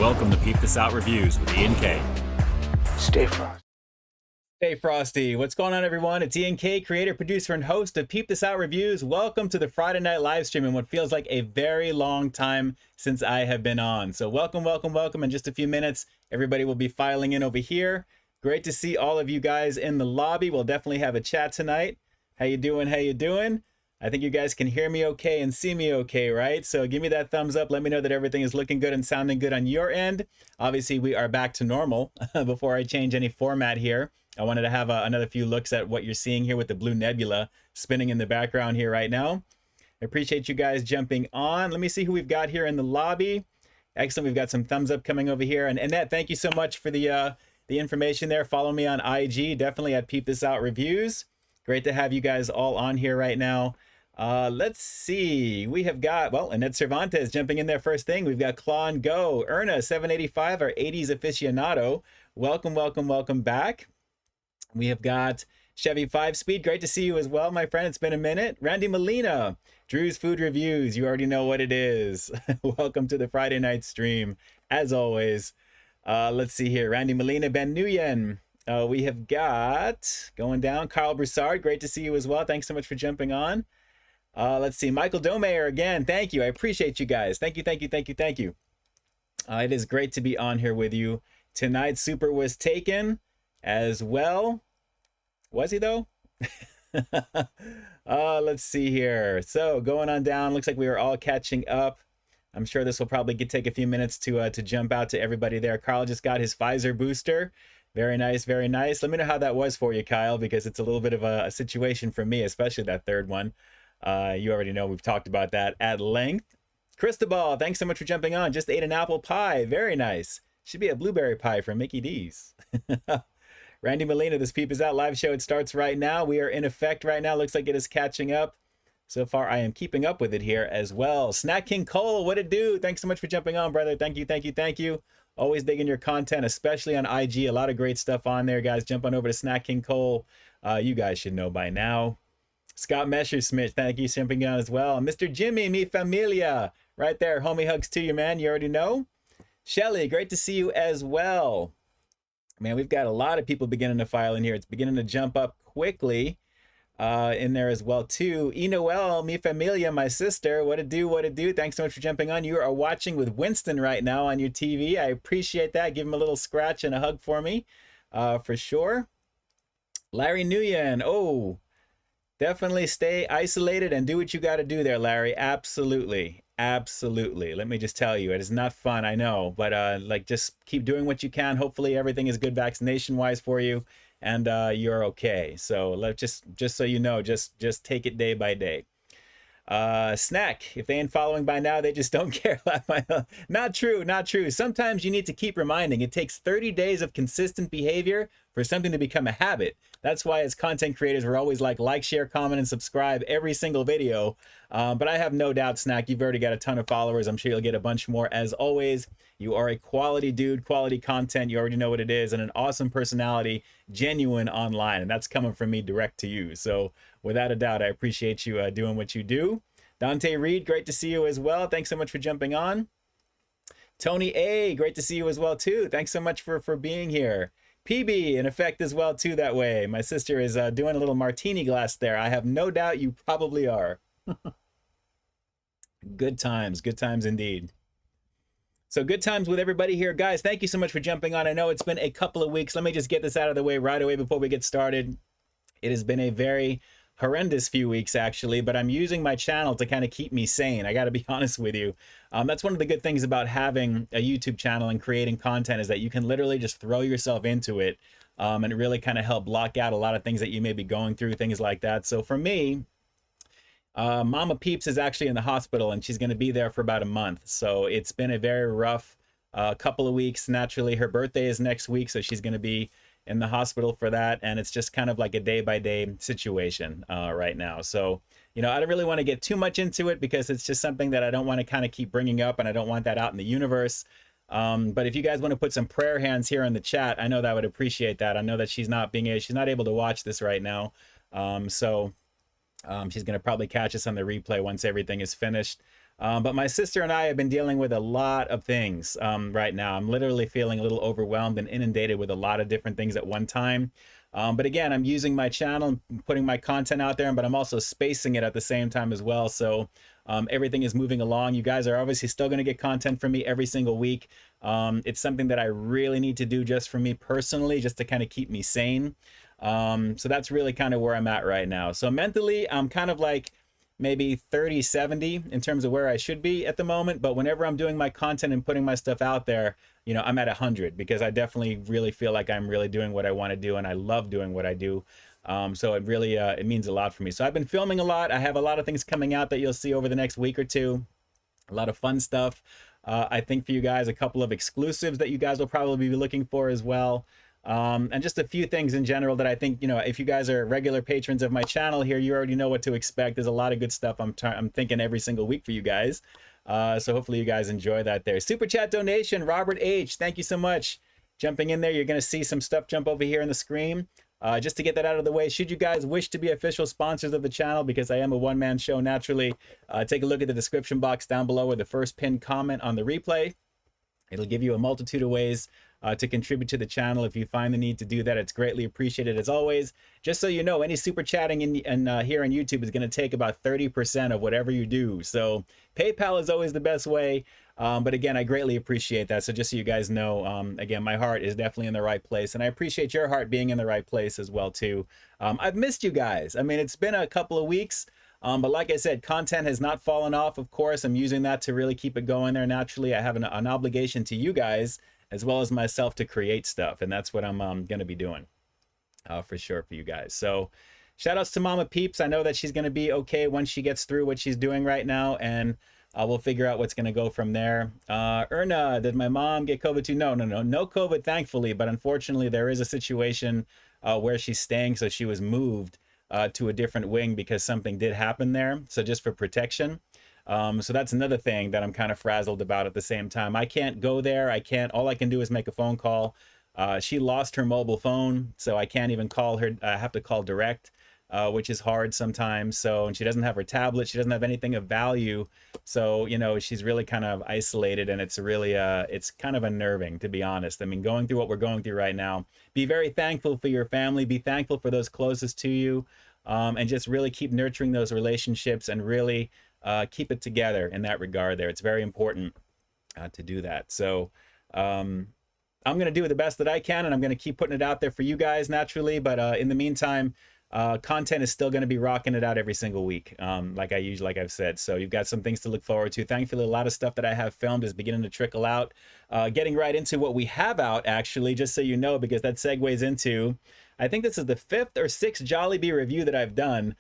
Welcome to Peep This Out Reviews with Ian K. Stay frosty. Hey Frosty, what's going on everyone? It's Ian K, creator, producer, and host of Peep This Out Reviews. Welcome to the Friday night live stream in what feels like a very long time since I have been on. So welcome. In just a few minutes, everybody will be filing in over here. Great to see all of you guys in the lobby. We'll definitely have a chat tonight. How you doing? I think you guys can hear me okay and see me okay, right? So give me that thumbs up. Let me know that everything is looking good and sounding good on your end. Obviously, we are back to normal. Before I change any format here, I wanted to have another few looks at what you're seeing here with the blue nebula spinning in the background here right now. I appreciate you guys jumping on. Let me see who we've got here in the lobby. Excellent. We've got some thumbs up coming over here. And Annette, thank you so much for the information there. Follow me on IG, definitely at Peep This Out Reviews. Great to have you guys all on here right now. Let's see. We have got, well, Annette Cervantes jumping in there first thing. We've got Claw and Go. Erna 785, our 80s aficionado. Welcome back. We have got Chevy 5-Speed. Great to see you as well, my friend. It's been a minute. Randy Molina, Drew's Food Reviews. You already know what it is. Welcome to the Friday night stream, as always. Let's see here. Randy Molina, Ben Nguyen. We have got, going down, Carl Broussard. Great to see you as well. Thanks so much for jumping on. Let's see. Michael Domeyer again. Thank you. I appreciate you guys. Thank you. It is great to be on here with you tonight. Super was taken as well. Was he though? Let's see here. So going on down, looks like we are all catching up. I'm sure this will probably take a few minutes to jump out to everybody there. Carl just got his Pfizer booster. Very nice. Let me know how that was for you, Kyle, because it's a little bit of a situation for me, especially that third one. You already know we've talked about that at length. Cristobal, thanks so much for jumping on. Just ate an apple pie. Very nice. Should be a blueberry pie from Mickey D's. Randy Molina, this Peep Is Out live show. It starts right now. We are in effect right now. Looks like it is catching up. So far, I am keeping up with it here as well. Snack King Cole, what it do? Thanks so much for jumping on, brother. Thank you. Always digging your content, especially on IG. A lot of great stuff on there, guys. Jump on over to Snack King Cole. You guys should know by now. Scott Messersmith, thank you for jumping on as well. Mr. Jimmy, mi familia. Right there. Homie hugs to you, man. You already know. Shelly, great to see you as well. Man, we've got a lot of people beginning to file in here. It's beginning to jump up quickly in there as well, too. Noel, mi familia, my sister. What it do? Thanks so much for jumping on. You are watching with Winston right now on your TV. I appreciate that. Give him a little scratch and a hug for me, for sure. Larry Nguyen. Oh, definitely stay isolated and do what you got to do there, Larry. Absolutely. Let me just tell you, it is not fun, I know, but just keep doing what you can. Hopefully everything is good vaccination wise for you and you're okay. So let's just so you know, just take it day by day. Snack, if they ain't following by now, they just don't care. Not true. Sometimes you need to keep reminding. It takes 30 days of consistent behavior for something to become a habit. That's why as content creators, we're always like, share, comment, and subscribe every single video. But I have no doubt, Snack, you've already got a ton of followers. I'm sure you'll get a bunch more. As always, you are a quality dude, quality content. You already know what it is, and an awesome personality, genuine online. And that's coming from me direct to you. So without a doubt, I appreciate you doing what you do. Dante Reed, great to see you as well. Thanks so much for jumping on. Tony A, great to see you as well, too. Thanks so much for being here. PB, in effect as well, too, that way. My sister is doing a little martini glass there. I have no doubt you probably are. Good times indeed. So good times with everybody here. Guys, thank you so much for jumping on. I know it's been a couple of weeks. Let me just get this out of the way right away before we get started. It has been a very horrendous few weeks, actually, but I'm using my channel to kind of keep me sane. I got to be honest with you. That's one of the good things about having a YouTube channel and creating content is that you can literally just throw yourself into it and really kind of help block out a lot of things that you may be going through, things like that. So for me, Mama Peeps is actually in the hospital and she's going to be there for about a month. So it's been a very rough couple of weeks. Naturally, her birthday is next week, so she's going to be in the hospital for that, and it's just kind of like a day-by-day situation right now. So, you know, I don't really want to get too much into it because it's just something that I don't want to kind of keep bringing up, and I don't want that out in the universe. But if you guys want to put some prayer hands here in the chat, I know that I would appreciate that. I know that she's not able to watch this right now, so she's going to probably catch us on the replay once everything is finished. But my sister and I have been dealing with a lot of things right now. I'm literally feeling a little overwhelmed and inundated with a lot of different things at one time. But again, I'm using my channel, putting my content out there, but I'm also spacing it at the same time as well. So everything is moving along. You guys are obviously still going to get content from me every single week. It's something that I really need to do just for me personally, just to kind of keep me sane. So that's really kind of where I'm at right now. So mentally, I'm kind of like maybe 30-70 in terms of where I should be at the moment. But whenever I'm doing my content and putting my stuff out there, you know, I'm at 100 because I definitely really feel like I'm really doing what I want to do, and I love doing what I do. So it really it means a lot for me. So I've been filming a lot. I have a lot of things coming out that you'll see over the next week or two. A lot of fun stuff. I think for you guys, a couple of exclusives that you guys will probably be looking for as well. And just a few things in general that I think, you know, if you guys are regular patrons of my channel here, you already know what to expect. There's a lot of good stuff I'm thinking every single week for you guys. So hopefully you guys enjoy that there. Super chat donation, Robert H. Thank you so much. Jumping in there, you're going to see some stuff jump over here on the screen. Just to get that out of the way, should you guys wish to be official sponsors of the channel, because I am a one-man show naturally, take a look at the description box down below with the first pinned comment on the replay. It'll give you a multitude of ways to contribute to the channel. If you find the need to do that, it's greatly appreciated as always. Just so you know, any super chatting here on YouTube is going to take about 30% of whatever you do. So PayPal is always the best way. But again, I greatly appreciate that. So just so you guys know, again, my heart is definitely in the right place, and I appreciate your heart being in the right place as well too. I've missed you guys. I mean, it's been a couple of weeks. But like I said, content has not fallen off. Of course, I'm using that to really keep it going there naturally. I have an obligation to you guys as well as myself to create stuff, and that's what I'm going to be doing for sure for you guys. So shout outs to Mama Peeps. I know that she's going to be okay once she gets through what she's doing right now, and we'll figure out what's going to go from there. Erna, did my mom get COVID too? No COVID, thankfully, but unfortunately there is a situation where she's staying, so she was moved to a different wing because something did happen there, so just for protection. So that's another thing that I'm kind of frazzled about at the same time. I can't go there. All I can do is make a phone call. She lost her mobile phone, so I can't even call her. I have to call direct, which is hard sometimes. So, and she doesn't have her tablet. She doesn't have anything of value. So, you know, she's really kind of isolated, and it's really, it's kind of unnerving, to be honest. I mean, going through what we're going through right now, be very thankful for your family, be thankful for those closest to you, and just really keep nurturing those relationships and really keep it together in that regard there. It's very important to do that. So I'm going to do the best that I can, and I'm going to keep putting it out there for you guys naturally. But in the meantime, content is still going to be rocking it out every single week, like I've said. So you've got some things to look forward to. Thankfully, a lot of stuff that I have filmed is beginning to trickle out. Getting right into what we have out, actually, just so you know, because that segues into, I think this is the 5th or 6th Jollibee review that I've done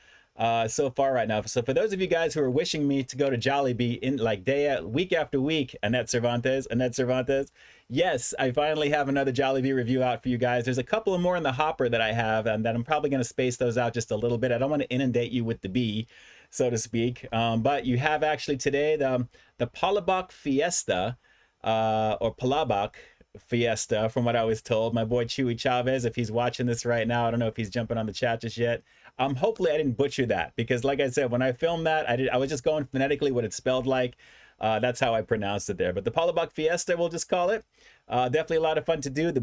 so far right now. So for those of you guys who are wishing me to go to Jollibee in like week after week, Annette Cervantes, yes, I finally have another Jollibee review out for you guys. There's a couple of more in the hopper that I have, and that I'm probably going to space those out just a little bit. I don't want to inundate you with the bee, so to speak. But you have actually today the Palabok Fiesta, or Palabok Fiesta, from what I was told. My boy Chewy Chavez, if he's watching this right now, I don't know if he's jumping on the chat just yet. Hopefully I didn't butcher that, because like I said, when I filmed that, I was just going phonetically what it spelled like. That's how I pronounced it there. But the Palabok Fiesta, we'll just call it. Definitely a lot of fun to do. The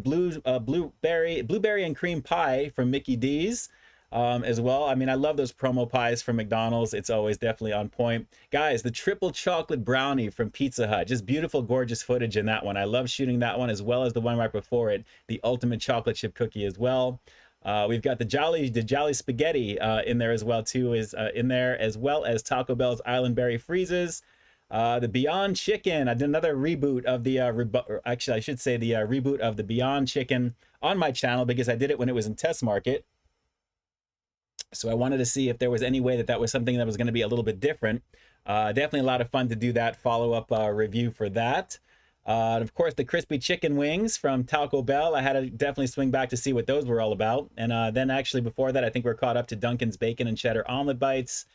blueberry and cream pie from Mickey D's as well. I mean, I love those promo pies from McDonald's. It's always definitely on point. Guys, the triple chocolate brownie from Pizza Hut. Just beautiful, gorgeous footage in that one. I love shooting that one, as well as the one right before it, the ultimate chocolate chip cookie as well. We've got the Jolly Spaghetti in there as well too, is in there, as well as Taco Bell's Island Berry Freezes. The Beyond Chicken, I did another reboot of the actually I should say the reboot of the Beyond Chicken on my channel, because I did it when it was in test market. So I wanted to see if there was any way that was something that was going to be a little bit different. Definitely a lot of fun to do that follow-up review for that. And of course, the crispy chicken wings from Taco Bell. I had to definitely swing back to see what those were all about. And then actually before that, I think we're caught up to Dunkin's Bacon and Cheddar Omelet Bites,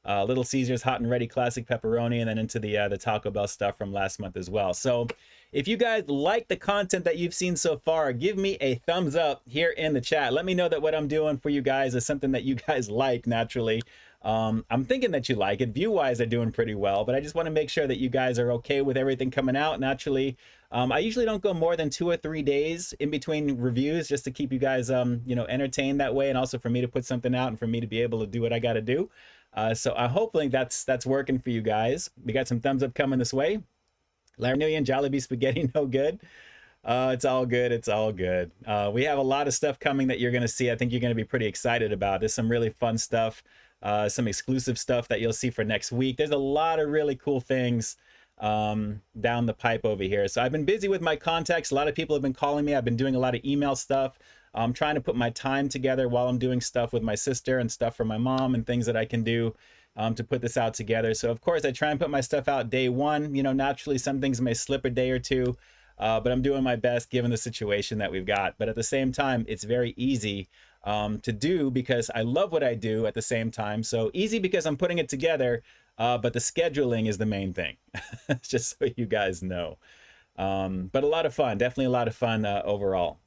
Little Caesars Hot and Ready Classic Pepperoni, and then into the Taco Bell stuff from last month as well. So if you guys like the content that you've seen so far, give me a thumbs up here in the chat. Let me know that what I'm doing for you guys is something that you guys like, naturally. I'm thinking that you like it. View-wise, they're doing pretty well, but I just want to make sure that you guys are okay with everything coming out. Naturally, I usually don't go more than 2 or 3 days in between reviews just to keep you guys, entertained that way, and also for me to put something out and for me to be able to do what I got to do. So hopefully that's working for you guys. We got some thumbs up coming this way. Larry Nguyen, Jollibee Spaghetti, no good. It's all good. It's all good. We have a lot of stuff coming that you're going to see. I think you're going to be pretty excited about. There's some really fun stuff, some exclusive stuff that you'll see for next week. There's a lot of really cool things down the pipe over here. So I've been busy with my contacts. A lot of people have been calling me. I've been doing a lot of email stuff. I'm trying to put my time together while I'm doing stuff with my sister and stuff for my mom and things that I can do to put this out together. So of course I try and put my stuff out day one. Naturally some things may slip a day or two, but I'm doing my best given the situation that we've got. But at the same time, it's very easy to do because I love what I do at the same time. So easy because I'm putting it together, but the scheduling is the main thing, just so you guys know. But a lot of fun, definitely a lot of fun overall.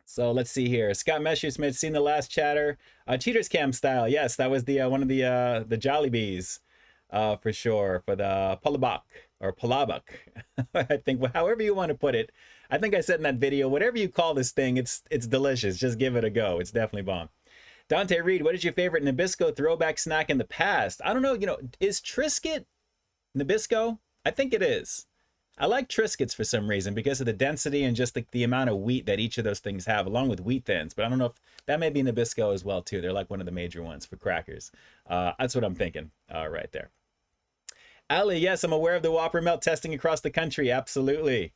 So let's see here. Scott Messersmith, seen the last chatter. Cheaters Cam style. Yes, that was the one of the Jollibees for sure, for the Palabok or Palabok. I think however you want to put it. I think I said in that video, whatever you call this thing, it's delicious. Just give it a go. It's definitely bomb. Dante Reed, what is your favorite Nabisco throwback snack in the past? I don't know, is Triscuit Nabisco? I think it is. I like Triscuits for some reason because of the density and just the amount of wheat that each of those things have, along with wheat thins. But I don't know if that may be Nabisco as well, too. They're like one of the major ones for crackers. That's what I'm thinking right there. Ali, yes, I'm aware of the Whopper melt testing across the country. Absolutely.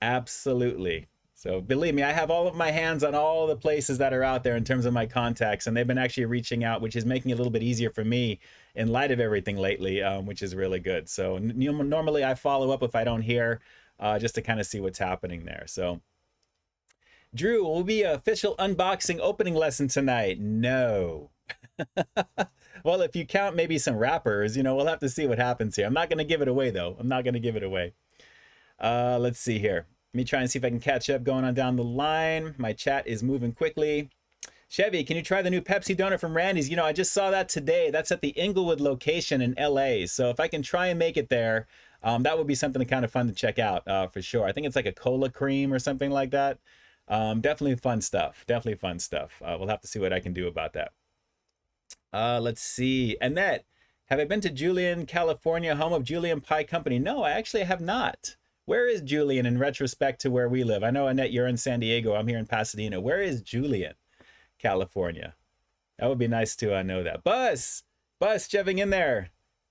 Absolutely. So believe me, I have all of my hands on all the places that are out there in terms of my contacts, and they've been actually reaching out, which is making it a little bit easier for me in light of everything lately, which is really good. So normally I follow up if I don't hear, just to kind of see what's happening there. So Drew, will be an official unboxing opening lesson tonight? No. Well, if you count maybe some wrappers, we'll have to see what happens here. I'm not going to give it away, though. I'm not going to give it away. Let's see here. Let me try and see if I can catch up going on down the line. My chat is moving quickly. Chevy, can you try the new Pepsi donut from Randy's? I just saw that today. That's at the Inglewood location in LA. So if I can try and make it there, that would be something kind of fun to check out for sure. I think it's like a cola cream or something like that. Definitely fun stuff. Definitely fun stuff. We'll have to see what I can do about that. Let's see. Annette, have I been to Julian, California, home of Julian Pie Company? No, I actually have not. Where is Julian in retrospect to where we live? I know, Annette, you're in San Diego. I'm here in Pasadena. Where is Julian, California? That would be nice to know that. Buzz, shoving in there.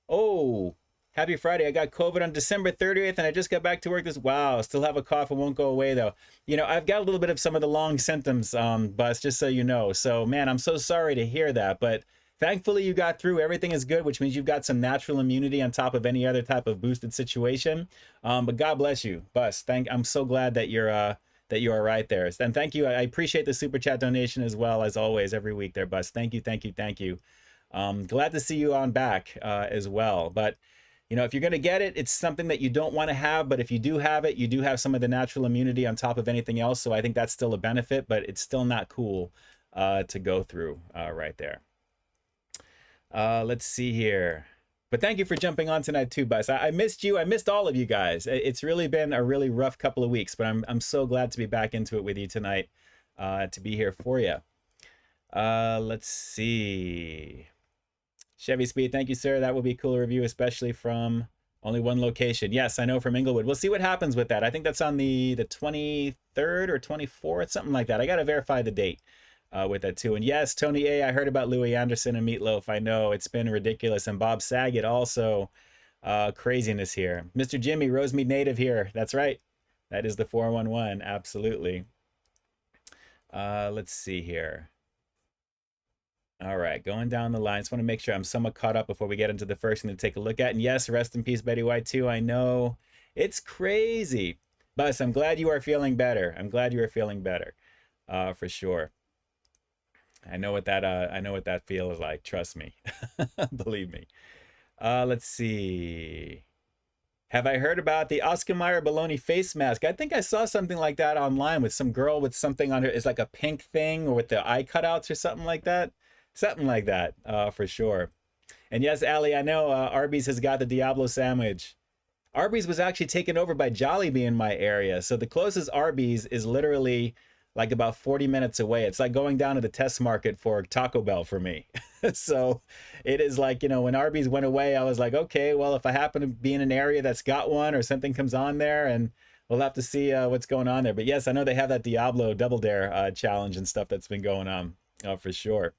Oh, happy Friday. I got COVID on December 30th, and I just got back to work wow, still have a cough. It won't go away, though. I've got a little bit of some of the long symptoms, Buzz, just so you know. So, man, I'm so sorry to hear that, but thankfully you got through. Everything is good, which means you've got some natural immunity on top of any other type of boosted situation. But God bless you, Buzz. I'm so glad that you are right there. And thank you. I appreciate the super chat donation as well, as always, every week there, Buzz. Thank you. Glad to see you on back as well. But if you're going to get it, it's something that you don't want to have. But if you do have it, you do have some of the natural immunity on top of anything else. So I think that's still a benefit, but it's still not cool to go through right there. Let's see here. But thank you for jumping on tonight too, Buzz. I missed you. I missed all of you guys. It's really been a really rough couple of weeks, but I'm so glad to be back into it with you tonight, to be here for you. Let's see. Chevy Speed, thank you, sir. That will be a cool review, especially from only one location. Yes, I know, from Inglewood. We'll see what happens with that. I think that's on the 23rd or 24th, something like that. I got to verify the date with that too. And yes, Tony A, I heard about Louis Anderson and Meatloaf. I know it's been ridiculous. And Bob Saget also. Craziness here. Mr. Jimmy, Rosemead native here. That's right. That is the 411. Absolutely. Let's see here. All right, going down the line. Just want to make sure I'm somewhat caught up before we get into the first thing to take a look at. And yes, rest in peace, Betty White too. I know it's crazy, but I'm glad you are feeling better. I'm glad you are feeling better, for sure. I know what that feels like. Trust me, believe me. Let's see. Have I heard about the Oscar Mayer baloney face mask? I think I saw something like that online with some girl with something on her. It's like a pink thing, or with the eye cutouts or something like that. Something like that, for sure. And yes, Allie, I know Arby's has got the Diablo sandwich. Arby's was actually taken over by Jollibee in my area. So the closest Arby's is literally like about 40 minutes away. It's like going down to the test market for Taco Bell for me. So it is like, you know, when Arby's went away, I was like, okay, well, if I happen to be in an area that's got one or something comes on there, and we'll have to see what's going on there. But yes, I know they have that Diablo Double Dare challenge and stuff that's been going on for sure.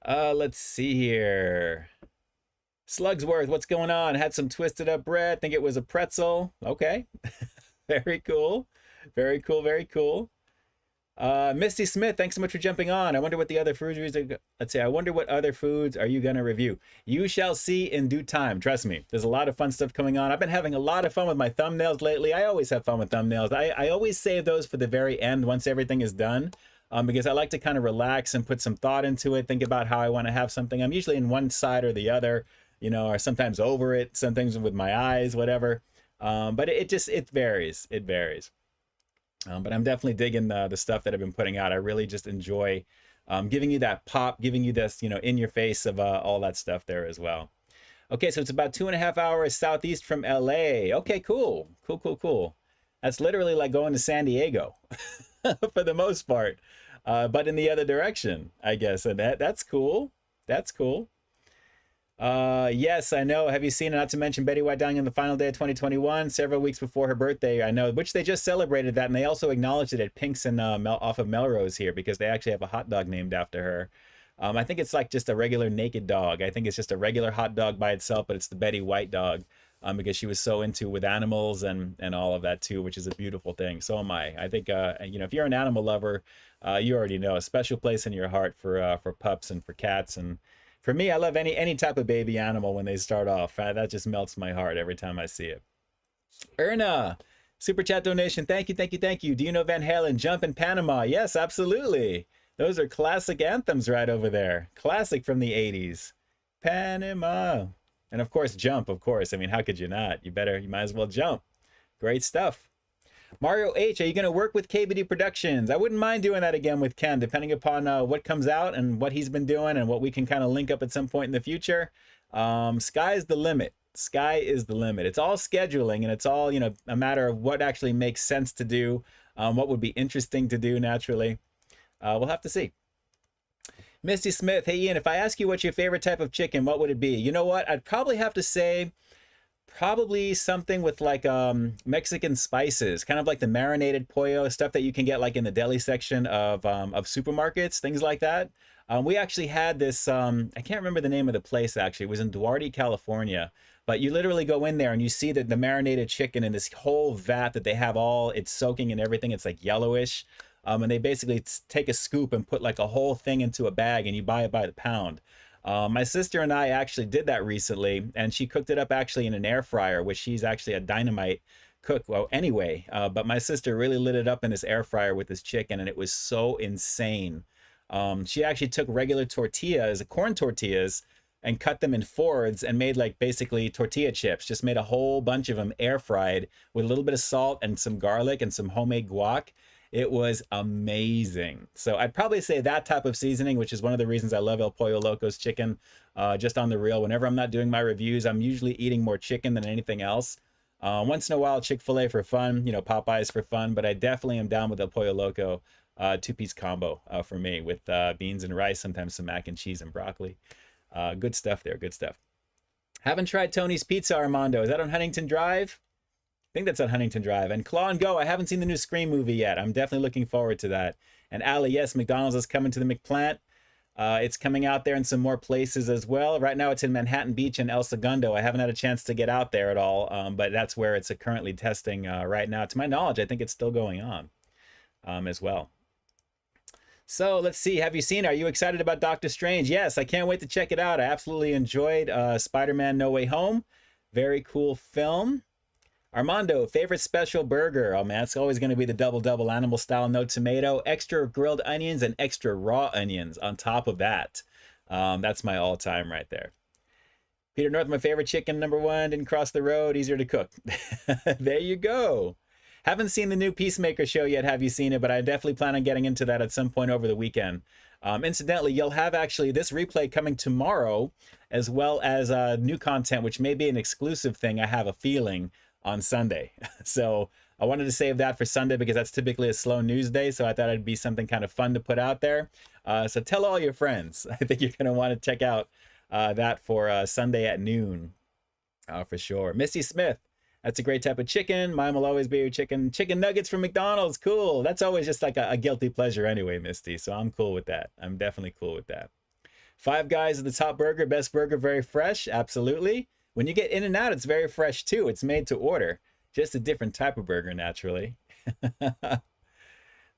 Let's see here. Slugsworth, what's going on? Had some twisted up bread. Think it was a pretzel. Okay. Very cool. Very cool. Very cool. Misty Smith, thanks so much for jumping on. I wonder what the other foods are. Let's see. I wonder what other foods are you going to review? You shall see in due time. Trust me. There's a lot of fun stuff coming on. I've been having a lot of fun with my thumbnails lately. I always have fun with thumbnails. I always save those for the very end once everything is done. Because I like to kind of relax and put some thought into it, think about how I want to have something. I'm usually in one side or the other, you know, or sometimes over it, sometimes with my eyes, whatever. But it varies. It varies. But I'm definitely digging the stuff that I've been putting out. I really just enjoy giving you that pop, giving you this, you know, in your face of all that stuff there as well. Okay, so it's about 2.5 hours southeast from LA. Okay, cool. Cool, cool, cool. That's literally like going to San Diego for the most part. But in the other direction, I guess. And that's cool. That's cool. Yes, I know. Have you seen it? Not to mention Betty White dying on the final day of 2021, several weeks before her birthday. I know, which they just celebrated that, and they also acknowledged it at Pink's and off of Melrose here, because they actually have a hot dog named after her. I think it's like just a regular naked dog. I think it's just a regular hot dog by itself, but it's the Betty White dog. Because she was so into with animals and all of that too, which is a beautiful thing. So am I. I think you know, if you're an animal lover, you already know a special place in your heart for pups and for cats. And for me, I love any type of baby animal when they start off. That just melts my heart every time I see it. Erna, super chat donation. Thank you, thank you, thank you. Do you know Van Halen? Jump in Panama? Yes, absolutely. Those are classic anthems right over there. Classic from the 80s. Panama. And of course, Jump, of course. I mean, how could you not? You might as well jump. Great stuff. Mario H, are you going to work with KBD Productions? I wouldn't mind doing that again with Ken, depending upon what comes out and what he's been doing and what we can kind of link up at some point in the future. Sky's the limit. Sky is the limit. It's all scheduling, and it's all, you know, a matter of what actually makes sense to do, what would be interesting to do naturally. We'll have to see. Misty Smith, hey Ian, if I ask you what's your favorite type of chicken, what would it be? You know what? I'd probably have to say probably something with like Mexican spices, kind of like the marinated pollo, stuff that you can get like in the deli section of supermarkets, things like that. We actually had this, I can't remember the name of the place actually. It was in Duarte, California. But you literally go in there and you see that the marinated chicken in this whole vat that they have it's soaking and everything. It's like yellowish. And they basically take a scoop and put like a whole thing into a bag, and you buy it by the pound. My sister and I actually did that recently, and she cooked it up actually in an air fryer, which she's actually a dynamite cook. Well, anyway, but my sister really lit it up in this air fryer with this chicken, and it was so insane. She actually took regular tortillas, corn tortillas, and cut them in fours and made like basically tortilla chips. Just made a whole bunch of them air fried with a little bit of salt and some garlic and some homemade guac. It was amazing. So I'd probably say that type of seasoning, which is one of the reasons I love El Pollo Loco's chicken, just on the real. Whenever I'm not doing my reviews, I'm usually eating more chicken than anything else. Once in a while, Chick-fil-A for fun, you know, Popeyes for fun, but I definitely am down with El Pollo Loco, two-piece combo for me with beans and rice, sometimes some mac and cheese and broccoli. Good stuff there, good stuff. Haven't tried Tony's Pizza, Armando. Is that on Huntington Drive? I think that's on Huntington Drive. And Claw and Go, I haven't seen the new Scream movie yet. I'm definitely looking forward to that. And Ali, yes, McDonald's is coming to the McPlant. It's coming out there in some more places as well. Right now it's in Manhattan Beach and El Segundo. I haven't had a chance to get out there at all, but that's where it's currently testing right now. To my knowledge, I think it's still going on as well. So let's see. Have you seen it? Are you excited about Doctor Strange? Yes, I can't wait to check it out. I absolutely enjoyed Spider-Man No Way Home. Very cool film. Armando, favorite special burger? Oh man, it's always going to be the double animal style, no tomato, extra grilled onions and extra raw onions on top of that. That's my all-time right there. Peter North, my favorite chicken, #1, didn't cross the road, easier to cook. There you go. Haven't seen the new Peacemaker show yet. Have you seen it? But I definitely plan on getting into that at some point over the weekend. Incidentally, you'll have actually this replay coming tomorrow, as well as new content, which may be an exclusive thing, I have a feeling, on Sunday. So I wanted to save that for Sunday because that's typically a slow news day. So I thought it'd be something kind of fun to put out there. So tell all your friends. I think you're going to want to check out that for Sunday at noon for sure. Missy Smith. That's a great type of chicken. Mine will always be your chicken. Chicken nuggets from McDonald's. Cool. That's always just like a guilty pleasure anyway, Misty. So I'm cool with that. I'm definitely cool with that. Five Guys is the top burger. Best burger, very fresh. Absolutely. When you get In-N-Out, it's very fresh too. It's made to order. Just a different type of burger, naturally.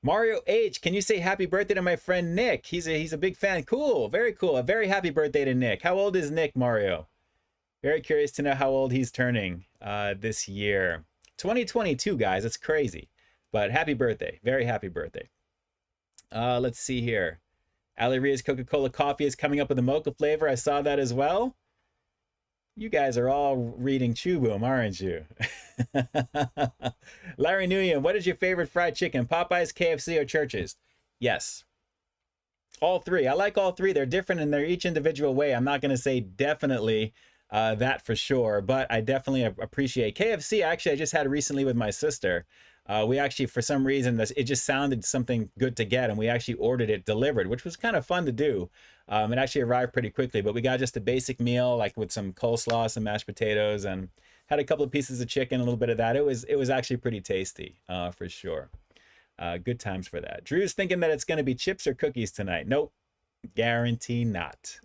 Mario H, can you say happy birthday to my friend Nick? He's a big fan. Cool. Very cool. A very happy birthday to Nick. How old is Nick, Mario? Very curious to know how old he's turning this year. 2022, guys. It's crazy. But happy birthday. Very happy birthday. Let's see here. Ali Ria's Coca-Cola coffee is coming up with a mocha flavor. I saw that as well. You guys are all reading Chew Boom, aren't you? Larry Nguyen, what is your favorite fried chicken? Popeyes, KFC, or Church's? Yes. All three. I like all three. They're different in their each individual way. I'm not going to say definitely that for sure, but I definitely appreciate KFC. Actually, I just had recently with my sister. We actually, for some reason, it just sounded something good to get, and we actually ordered it delivered, which was kind of fun to do. It actually arrived pretty quickly, but we got just a basic meal, like with some coleslaw, some mashed potatoes, and had a couple of pieces of chicken, a little bit of that. It was actually pretty tasty, for sure. Good times for that. Drew's thinking that it's going to be chips or cookies tonight. Nope. Guarantee not.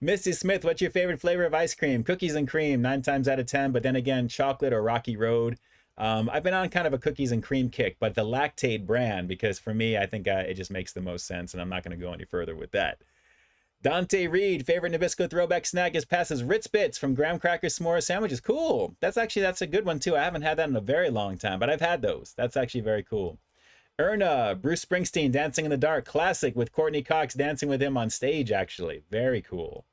Misty Smith, what's your favorite flavor of ice cream? Cookies and cream, 9 times out of 10. But then again, chocolate or Rocky Road. I've been on kind of a cookies and cream kick, but the Lactate brand, because for me, I think it just makes the most sense, and I'm not going to go any further with that. Dante Reed, favorite Nabisco throwback snack is passes Ritz Bits from Graham Cracker S'more sandwiches. Cool. That's a good one too. I haven't had that in a very long time, but I've had those. That's actually very cool. Erna, Bruce Springsteen, Dancing in the Dark, classic with Courtney Cox dancing with him on stage, actually. Very cool.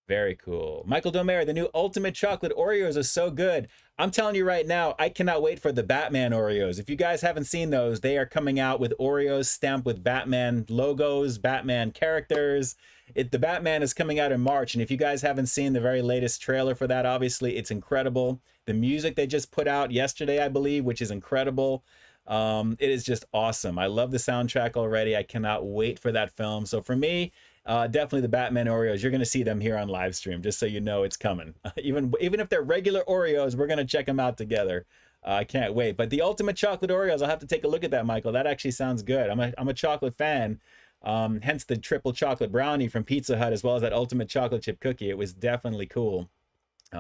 Very cool. Michael Domer, the new Ultimate Chocolate Oreos are so good. I'm telling you right now, I cannot wait for the Batman Oreos. If you guys haven't seen those, they are coming out with Oreos stamped with Batman logos, Batman characters. The Batman is coming out in March, and if you guys haven't seen the very latest trailer for that, obviously, it's incredible. The music they just put out yesterday, I believe, which is incredible. It is just awesome. I love the soundtrack already. I cannot wait for that film. So for me, definitely the Batman Oreos. You're going to see them here on live stream, just so you know it's coming. Even if they're regular Oreos, we're going to check them out together. I can't wait. But the Ultimate Chocolate Oreos, I'll have to take a look at that, Michael. That actually sounds good. I'm a chocolate fan. Hence the triple chocolate brownie from Pizza Hut, as well as that Ultimate Chocolate Chip Cookie. It was definitely cool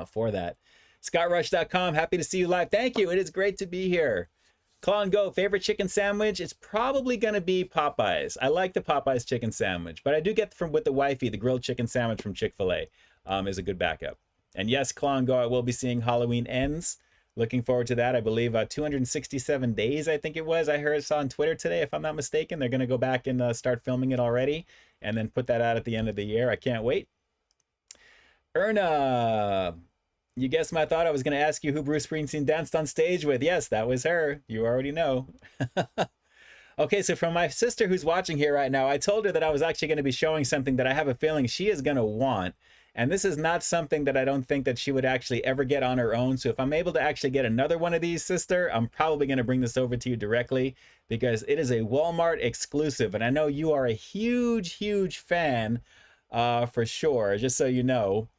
for that. ScottRush.com, happy to see you live. Thank you. It is great to be here. Claw and Go, favorite chicken sandwich? It's probably going to be Popeyes. I like the Popeyes chicken sandwich, but I do get with the wifey, the grilled chicken sandwich from Chick-fil-A is a good backup. And yes, Claw and Go, I will be seeing Halloween Ends. Looking forward to that. I believe 267 days, I think it was. I saw on Twitter today, if I'm not mistaken. They're going to go back and start filming it already and then put that out at the end of the year. I can't wait. Erna, you guessed my thought. I was going to ask you who Bruce Springsteen danced on stage with. Yes, that was her. You already know. Okay, so from my sister who's watching here right now, I told her that I was actually going to be showing something that I have a feeling she is going to want. And this is not something that I don't think that she would actually ever get on her own. So if I'm able to actually get another one of these, sister, I'm probably going to bring this over to you directly because it is a Walmart exclusive. And I know you are a huge, huge fan for sure, just so you know.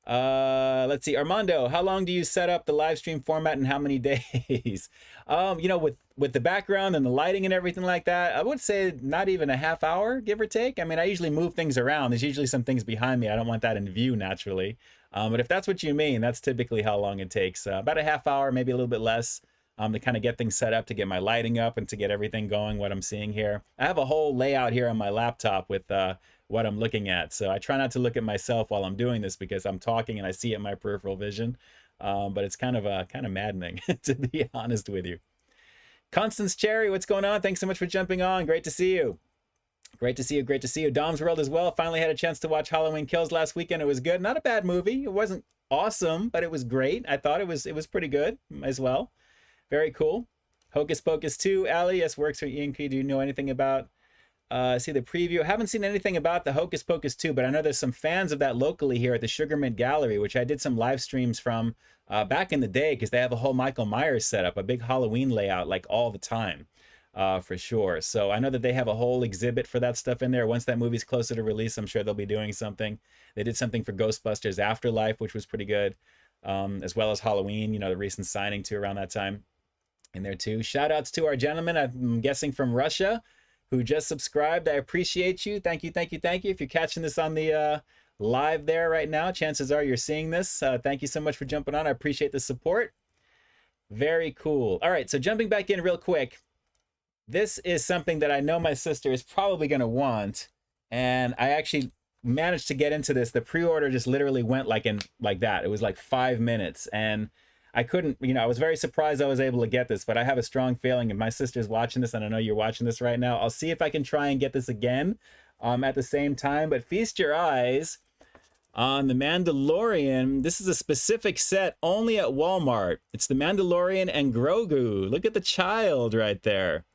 Let's see, Armando, how long do you set up the live stream format and how many days? You know, with the background and the lighting and everything like that, I would say not even a half hour, give or take. I mean, I usually move things around. There's usually some things behind me. I don't want that in view naturally. But if that's what you mean, that's typically how long it takes. About a half hour, maybe a little bit less, to kind of get things set up, to get my lighting up and to get everything going, what I'm seeing here. I have a whole layout here on my laptop with, what I'm looking at. So I try not to look at myself while I'm doing this because I'm talking and I see it in my peripheral vision. But it's kind of maddening to be honest with you. Constance Cherry, what's going on? Thanks so much for jumping on. Great to see you. Great to see you. Great to see you. Dom's World as well. Finally had a chance to watch Halloween Kills last weekend. It was good. Not a bad movie. It wasn't awesome, but it was great. I thought it was pretty good as well. Very cool. Hocus Pocus 2, Allie, yes, works for ENK. Do you know anything about, see the preview? I haven't seen anything about the Hocus Pocus 2, but I know there's some fans of that locally here at the Sugarmint Gallery, which I did some live streams from back in the day, because they have a whole Michael Myers setup, a big Halloween layout, like all the time, for sure. So I know that they have a whole exhibit for that stuff in there. Once that movie's closer to release, I'm sure they'll be doing something. They did something for Ghostbusters Afterlife, which was pretty good, as well as Halloween, you know, the recent signing too around that time in there too. Shout outs to our gentleman, I'm guessing from Russia, who just subscribed. I appreciate you. Thank you, thank you, thank you. If you're catching this on the live there right now, chances are you're seeing this. Thank you so much for jumping on. I appreciate the support. Very cool. All right, so jumping back in real quick. This is something that I know my sister is probably going to want, and I actually managed to get into this. The pre-order just literally went like that. It was like 5 minutes, and I couldn't, you know, I was very surprised I was able to get this, but I have a strong feeling if my sister's watching this, and I know you're watching this right now, I'll see if I can try and get this again at the same time. But feast your eyes on The Mandalorian. This is a specific set only at Walmart. It's The Mandalorian and Grogu. Look at the child right there.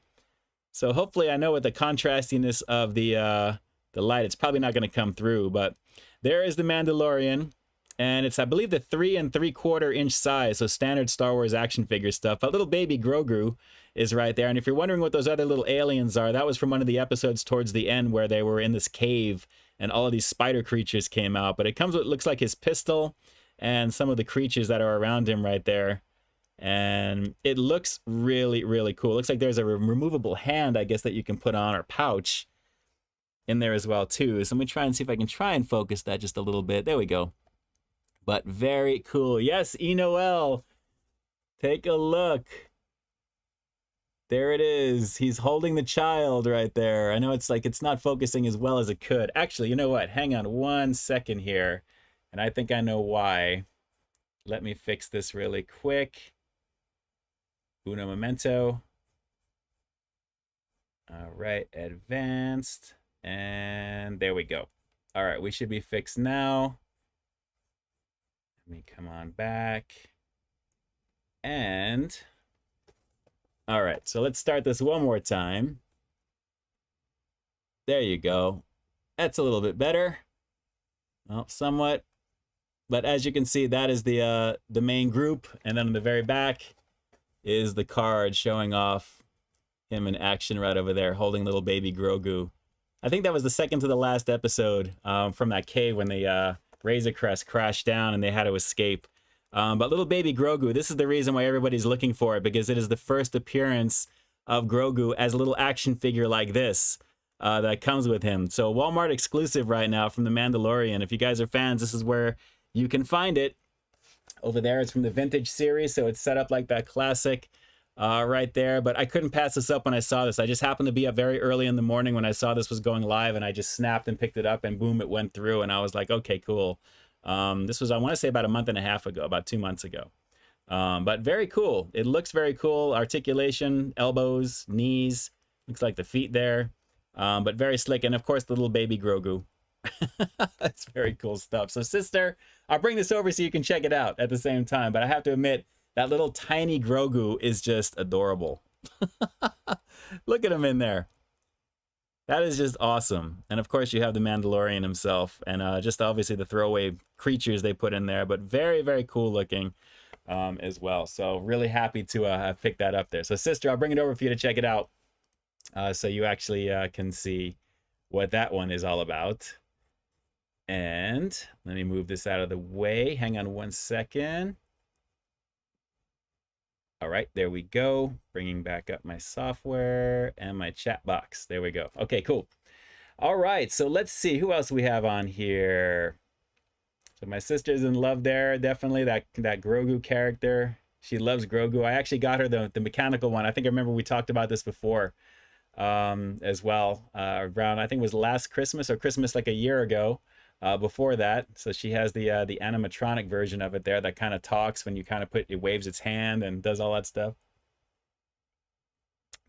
So hopefully, I know with the contrastiness of the light, it's probably not going to come through, but there is The Mandalorian. And it's, I believe, the 3 3/4 inch size, so standard Star Wars action figure stuff. But little baby Grogu is right there. And if you're wondering what those other little aliens are, that was from one of the episodes towards the end where they were in this cave and all of these spider creatures came out. But it comes with, looks like his pistol and some of the creatures that are around him right there. And it looks really, really cool. It looks like there's a removable hand, I guess, that you can put on, or pouch in there as well, too. So let me try and see if I can try and focus that just a little bit. There we go. But very cool. Yes, Noel. Take a look. There it is. He's holding the child right there. I know it's like it's not focusing as well as it could. Actually, you know what? Hang on 1 second here. And I think I know why. Let me fix this really quick. Uno momento. All right, advanced. And there we go. All right, we should be fixed now. Let me come on back. And all right, so let's start this one more time. There you go. That's a little bit better. Well, somewhat. But as you can see, that is the main group, and then on the very back is the card showing off him in action right over there, holding little baby Grogu. I think that was the second to the last episode from that cave when the Razor Crest crashed down and they had to escape. But little baby Grogu, this is the reason why everybody's looking for it, because it is the first appearance of Grogu as a little action figure like this that comes with him. So Walmart exclusive right now from The Mandalorian. If you guys are fans, this is where you can find it. Over there, it's from the vintage series, so it's set up like that classic right there. But I couldn't pass this up when I saw this. I just happened to be up very early in the morning when I saw this was going live, and I just snapped and picked it up, and boom, it went through, and I was like, okay, cool. This was, I want to say, about a month and a half ago, about 2 months ago. But very cool. It looks very cool. Articulation, elbows, knees. Looks like the feet there. But very slick. And of course, the little baby Grogu. That's very cool stuff. So sister, I'll bring this over so you can check it out at the same time. But I have to admit, that little tiny Grogu is just adorable. Look at him in there. That is just awesome. And of course, you have the Mandalorian himself, and just obviously the throwaway creatures they put in there, but very, very cool looking as well. So really happy to have picked that up there. So sister, I'll bring it over for you to check it out so you actually can see what that one is all about. And let me move this out of the way. Hang on 1 second. All right, there we go. Bringing back up my software and my chat box. There we go. Okay, cool. All right, so let's see who else we have on here. So my sister's in love there, definitely that Grogu character. She loves Grogu. I actually got her the mechanical one. I think I remember we talked about this before as well. Around, I think it was last Christmas or Christmas like a year ago. Before that, so she has the animatronic version of it there that kind of talks when you kind of it waves its hand and does all that stuff.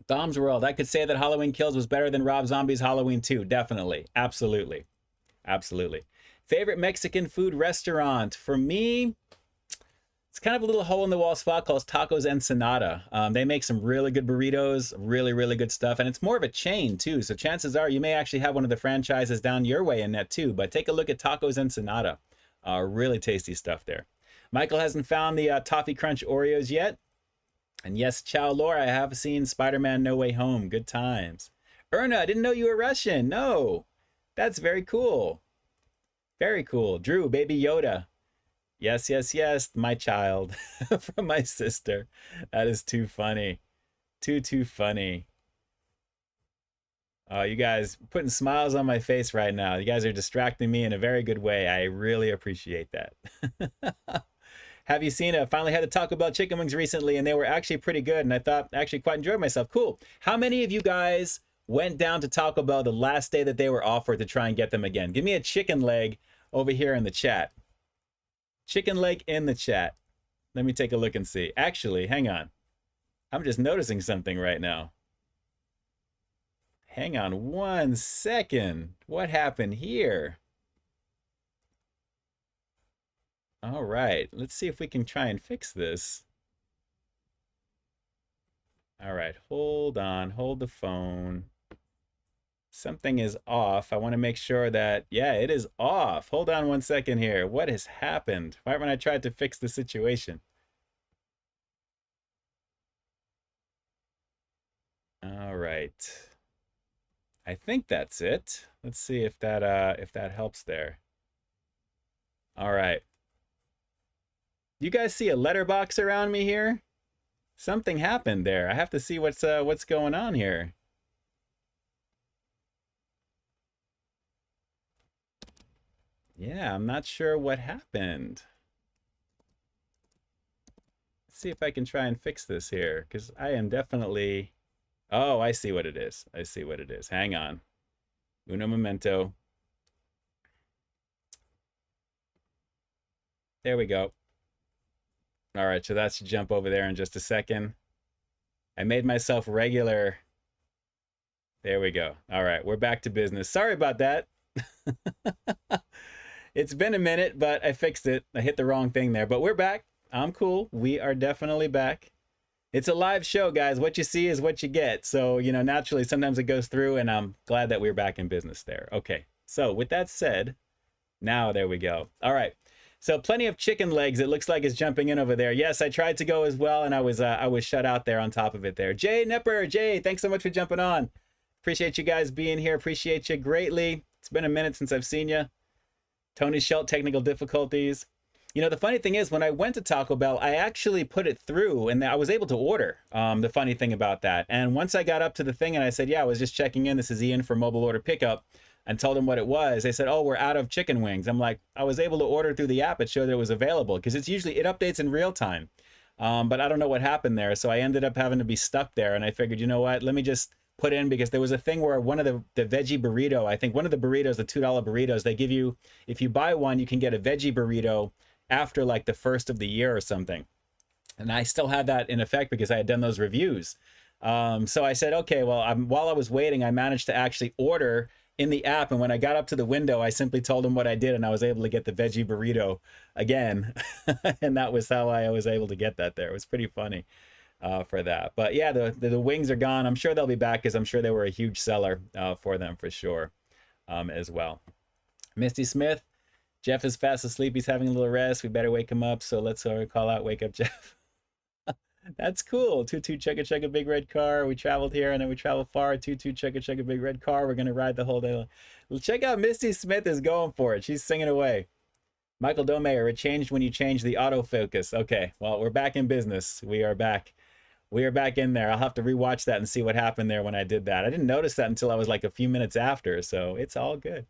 Dom's World, I could say that Halloween Kills was better than Rob Zombie's Halloween 2. Definitely, absolutely, absolutely. Favorite Mexican food restaurant for me? It's kind of a little hole in the wall spot called Tacos Ensenada. They make some really good burritos, really, really good stuff. And it's more of a chain too. So chances are you may actually have one of the franchises down your way in that too. But take a look at Tacos Ensenada. Really tasty stuff there. Michael hasn't found the Toffee Crunch Oreos yet. And yes, Chow Lore, I have seen Spider-Man No Way Home. Good times. Erna, I didn't know you were Russian. No. That's very cool. Very cool. Drew, Baby Yoda. Yes, yes, yes, my child from my sister. That is too funny. Too funny. Oh, you guys putting smiles on my face right now. You guys are distracting me in a very good way. I really appreciate that. Have you seen it? Finally had the Taco Bell chicken wings recently, and they were actually pretty good, and I thought I actually quite enjoyed myself. Cool. How many of you guys went down to Taco Bell the last day that they were offered to try and get them again? Give me a chicken leg over here in the chat. Chicken leg in the chat. Let me take a look and see. Actually, hang on. I'm just noticing something right now. Hang on 1 second. What happened here? All right, let's see if we can try and fix this. All right, hold on, hold the phone. Something is off. I want to make sure that, yeah, it is off. Hold on 1 second here. What has happened? Right when I tried to fix the situation. All right. I think that's it. Let's see if that helps there. All right. You guys see a letterbox around me here? Something happened there. I have to see what's going on here. Yeah, I'm not sure what happened. Let's see if I can try and fix this here, because I am definitely... Oh, I see what it is. I see what it is. Hang on. Uno momento. There we go. All right, so that should jump over there in just a second. I made myself regular. There we go. All right, we're back to business. Sorry about that. It's been a minute, but I fixed it. I hit the wrong thing there, but we're back. I'm cool. We are definitely back. It's a live show, guys. What you see is what you get. So, you know, naturally, sometimes it goes through, and I'm glad that we're back in business there. Okay, so with that said, now there we go. All right, so plenty of chicken legs. It looks like it's jumping in over there. Yes, I tried to go as well, and I was shut out there on top of it there. Jay Nipper, Jay, thanks so much for jumping on. Appreciate you guys being here. Appreciate you greatly. It's been a minute since I've seen you. Tony Schelt, technical difficulties. You know, the funny thing is, when I went to Taco Bell, I actually put it through, and I was able to order. The funny thing about that. And once I got up to the thing and I said, yeah, I was just checking in. This is Ian for mobile order pickup, and told them what it was. They said, oh, we're out of chicken wings. I'm like, I was able to order through the app. It showed that it was available, because it's usually, it updates in real time. But I don't know what happened there. So I ended up having to be stuck there. And I figured, you know what, let me just put in, because there was a thing where one of the veggie burrito, I think one of the burritos, the $2 burritos, they give you, if you buy one, you can get a veggie burrito after like the first of the year or something. And I still had that in effect because I had done those reviews. So I said, okay, well, while I was waiting, I managed to actually order in the app. And when I got up to the window, I simply told them what I did, and I was able to get the veggie burrito again. And that was how I was able to get that there. It was pretty funny for that. But yeah, the wings are gone. I'm sure they'll be back, because I'm sure they were a huge seller for them for sure as well. Misty Smith, Jeff is fast asleep. He's having a little rest. We better wake him up. So let's call out, wake up Jeff. That's cool. Tutu chugga big red car. We traveled here and then we traveled far. Tutu chugga big red car. We're gonna ride the whole day. Well, check out Misty Smith is going for it. She's singing away. Michael Domeyer, it changed when you changed the autofocus. Okay, well, we're back in business. We are back. We are back in there. I'll have to rewatch that and see what happened there when I did that. I didn't notice that until I was like a few minutes after, so it's all good.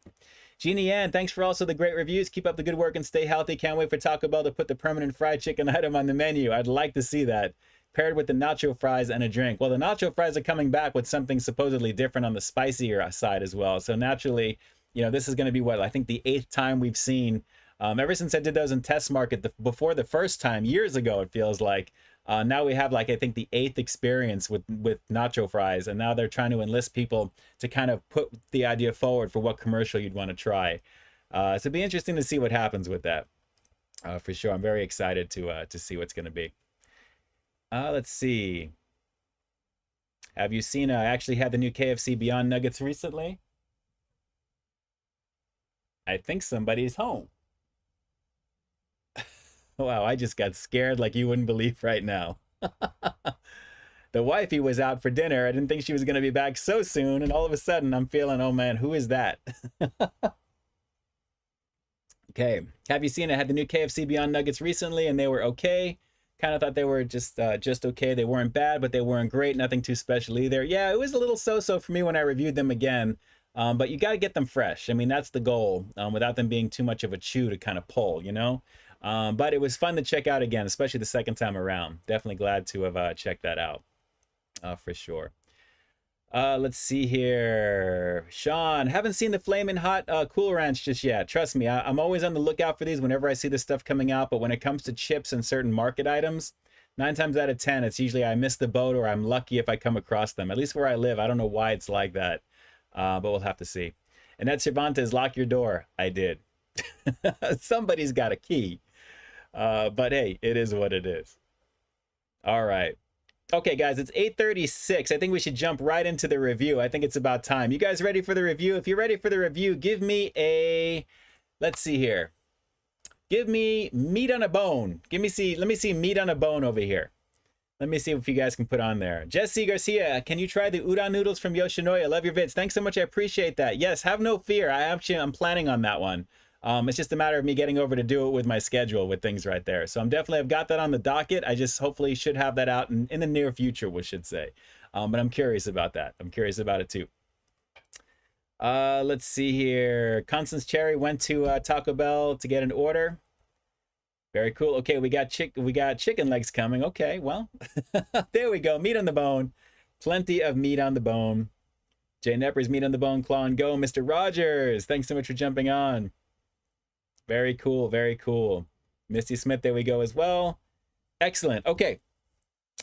Jeannie Ann, thanks for also the great reviews. Keep up the good work and stay healthy. Can't wait for Taco Bell to put the permanent fried chicken item on the menu. I'd like to see that, paired with the nacho fries and a drink. Well, the nacho fries are coming back with something supposedly different on the spicier side as well. So naturally, you know, this is going to be what, I think the 8th time we've seen, ever since I did those in test market before the first time, years ago, it feels like. Now we have, like, I think the 8th experience with nacho fries, and now they're trying to enlist people to kind of put the idea forward for what commercial you'd want to try. So it'd be interesting to see what happens with that. For sure. I'm very excited to see what's going to be. Let's see. Have you seen? I actually had the new KFC Beyond Nuggets recently. I think somebody's home. Wow, I just got scared like you wouldn't believe right now. The wifey was out for dinner. I didn't think she was going to be back so soon. And all of a sudden, I'm feeling, oh man, who is that? Okay. Have you seen it? I had the new KFC Beyond Nuggets recently, and they were okay. Kind of thought they were just okay. They weren't bad, but they weren't great. Nothing too special either. Yeah, it was a little so-so for me when I reviewed them again. But you got to get them fresh. I mean, that's the goal, without them being too much of a chew to kind of pull, you know? But it was fun to check out again, especially the second time around. Definitely glad to have checked that out. For sure. Let's see here. Sean, haven't seen the Flamin' Hot Cool Ranch just yet. Trust me, I'm always on the lookout for these whenever I see this stuff coming out. But when it comes to chips and certain market items, 9 times out of 10, it's usually I miss the boat or I'm lucky if I come across them. At least where I live, I don't know why it's like that. But we'll have to see. And that Cervantes, lock your door. I did. Somebody's got a key. But hey, it is what it is. All right. Okay, guys, it's 8:36. I think we should jump right into the review. I think it's about time. You guys ready for the review? If you're ready for the review, give me a, let's see here. Give me meat on a bone. Let me see meat on a bone over here. Let me see if you guys can put on there. Jesse Garcia, can you try the udon noodles from Yoshinoya? Love your vids. Thanks so much. I appreciate that. Yes, have no fear. I'm planning on that one. It's just a matter of me getting over to do it with my schedule with things right there. So I've got that on the docket. I just hopefully should have that out in the near future, we should say. But I'm curious about that. I'm curious about it too. Let's see here. Constance Cherry went to Taco Bell to get an order. Very cool. Okay, we got chicken legs coming. Okay, well, there we go. Meat on the bone. Plenty of meat on the bone. Jay Nepper's meat on the bone. Claw and go. Mr. Rogers, thanks so much for jumping on. Very cool, very cool. Misty Smith, there we go as well. Excellent. Okay,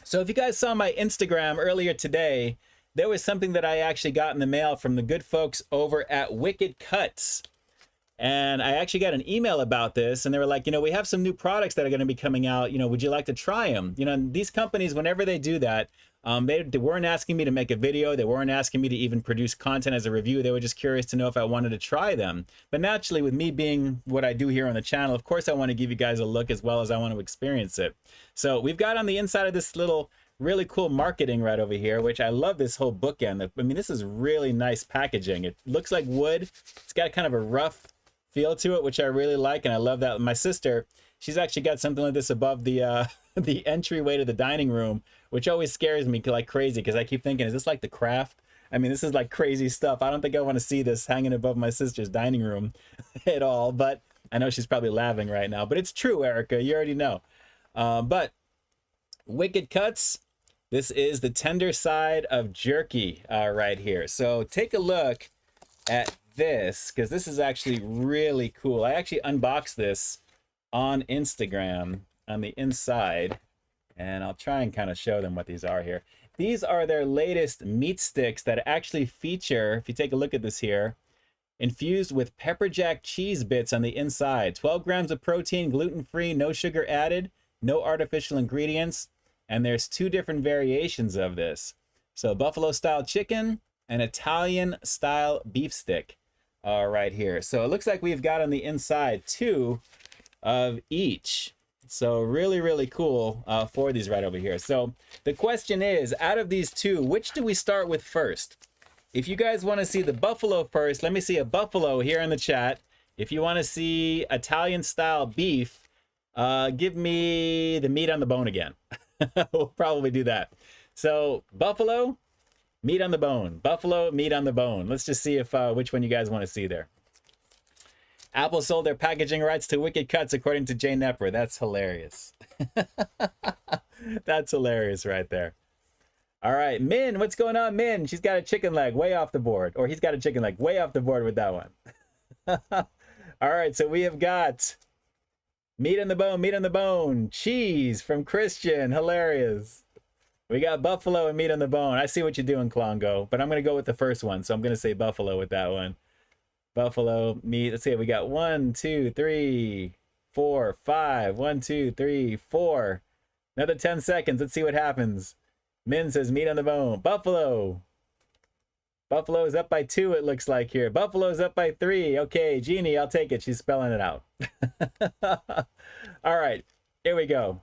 so if you guys saw my Instagram earlier today, there was something that I actually got in the mail from the good folks over at Wicked Cuts. And I actually got an email about this, and they were like, you know, we have some new products that are going to be coming out. You know, would you like to try them? You know, these companies, whenever they do that, they weren't asking me to make a video. They weren't asking me to even produce content as a review. They were just curious to know if I wanted to try them. But naturally, with me being what I do here on the channel, of course, I want to give you guys a look as well as I want to experience it. So we've got on the inside of this little really cool marketing right over here, which I love this whole bookend. I mean, this is really nice packaging. It looks like wood. It's got kind of a rough feel to it, which I really like, and I love that. My sister, she's actually got something like this above the the entryway to the dining room, which always scares me like crazy because I keep thinking, is this like The Craft? I mean, this is like crazy stuff. I don't think I want to see this hanging above my sister's dining room at all, but I know she's probably laughing right now. But it's true, Erica. You already know. But Wicked Cuts, this is the tender side of jerky right here. So take a look at this, because this is actually really cool. I actually unboxed this on Instagram on the inside, and I'll try and kind of show them what these are here. These are their latest meat sticks that actually feature, if you take a look at this here, infused with pepper jack cheese bits on the inside. 12 grams of protein, gluten-free, no sugar added, no artificial ingredients, and there's 2 different variations of this. So buffalo style chicken and Italian style beef stick right here. So it looks like we've got on the inside 2 of each. So really, really cool for these right over here. So the question is, out of these 2, which do we start with first? If you guys want to see the buffalo first, let me see a buffalo here in the chat. If you want to see Italian style beef, give me the meat on the bone again. We'll probably do that. So buffalo, meat on the bone. Buffalo, meat on the bone. Let's just see if which one you guys want to see there. Apple sold their packaging rights to Wicked Cuts, according to Jay Nepper. That's hilarious. That's hilarious right there. All right, Min, what's going on, Min? She's got a chicken leg way off the board. Or he's got a chicken leg way off the board with that one. All right, so we have got meat on the bone, cheese from Christian. Hilarious. We got buffalo and meat on the bone. I see what you're doing, Klongo, but I'm going to go with the first one. So I'm going to say buffalo with that one. Buffalo meat. Let's see. We got 1, 2, 3, 4, 5. 1, 2, 3, 4. Another 10 seconds. Let's see what happens. Min says meat on the bone. Buffalo. Buffalo is up by 2, it looks like here. Buffalo's up by 3. Okay, Jeannie, I'll take it. She's spelling it out. All right, here we go.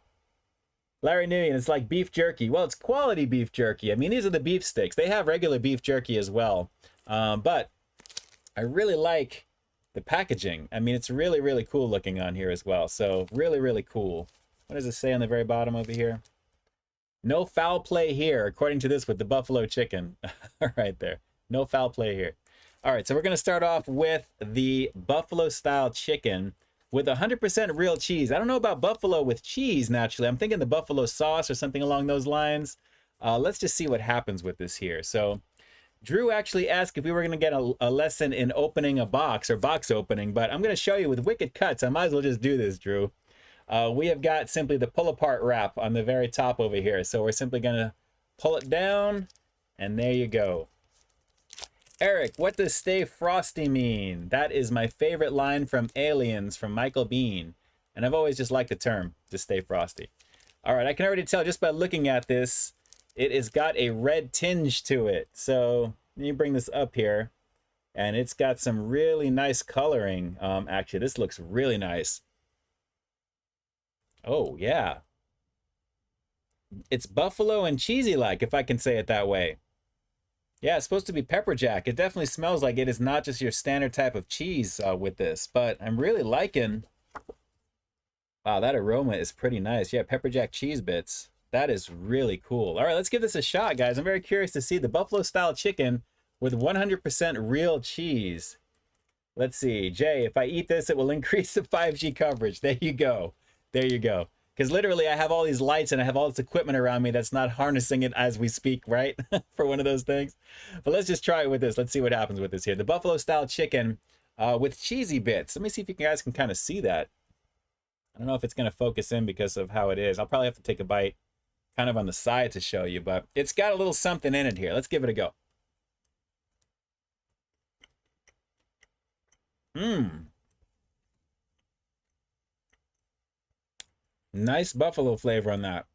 Larry Nguyen, it's like beef jerky. Well, it's quality beef jerky. I mean, these are the beef sticks. They have regular beef jerky as well. But I really like the packaging. I mean, it's really, really cool looking on here as well. So really, really cool. What does it say on the very bottom over here? No foul play here, according to this with the buffalo chicken. Right there. No foul play here. All right, so we're going to start off with the buffalo style chicken with 100% real cheese. I don't know about buffalo with cheese, naturally. I'm thinking the buffalo sauce or something along those lines. Let's just see what happens with this here. So Drew actually asked if we were going to get a lesson in opening a box or box opening, but I'm going to show you with Wicked Cuts. I might as well just do this, Drew. We have got simply the pull apart wrap on the very top over here. So we're simply going to pull it down, and there you go. Eric, what does stay frosty mean? That is my favorite line from Aliens from Michael Biehn. And I've always just liked the term, to stay frosty. All right, I can already tell just by looking at this, it has got a red tinge to it. So let me bring this up here. And it's got some really nice coloring. Actually, this looks really nice. Oh, yeah. It's buffalo and cheesy-like, if I can say it that way. Yeah, it's supposed to be pepper jack. It definitely smells like it is not just your standard type of cheese with this, but I'm really liking... Wow, that aroma is pretty nice. Yeah, pepper jack cheese bits. That is really cool. All right, let's give this a shot, guys. I'm very curious to see the buffalo style chicken with 100% real cheese. Let's see. Jay, if I eat this, it will increase the 5G coverage. There you go. There you go. Because literally I have all these lights and I have all this equipment around me that's not harnessing it as we speak, right? For one of those things. But let's just try it with this. Let's see what happens with this here. The buffalo style chicken with cheesy bits. Let me see if you guys can kind of see that. I don't know if it's going to focus in because of how it is. I'll probably have to take a bite kind of on the side to show you, but it's got a little something in it here. Let's give it a go. Nice buffalo flavor on that.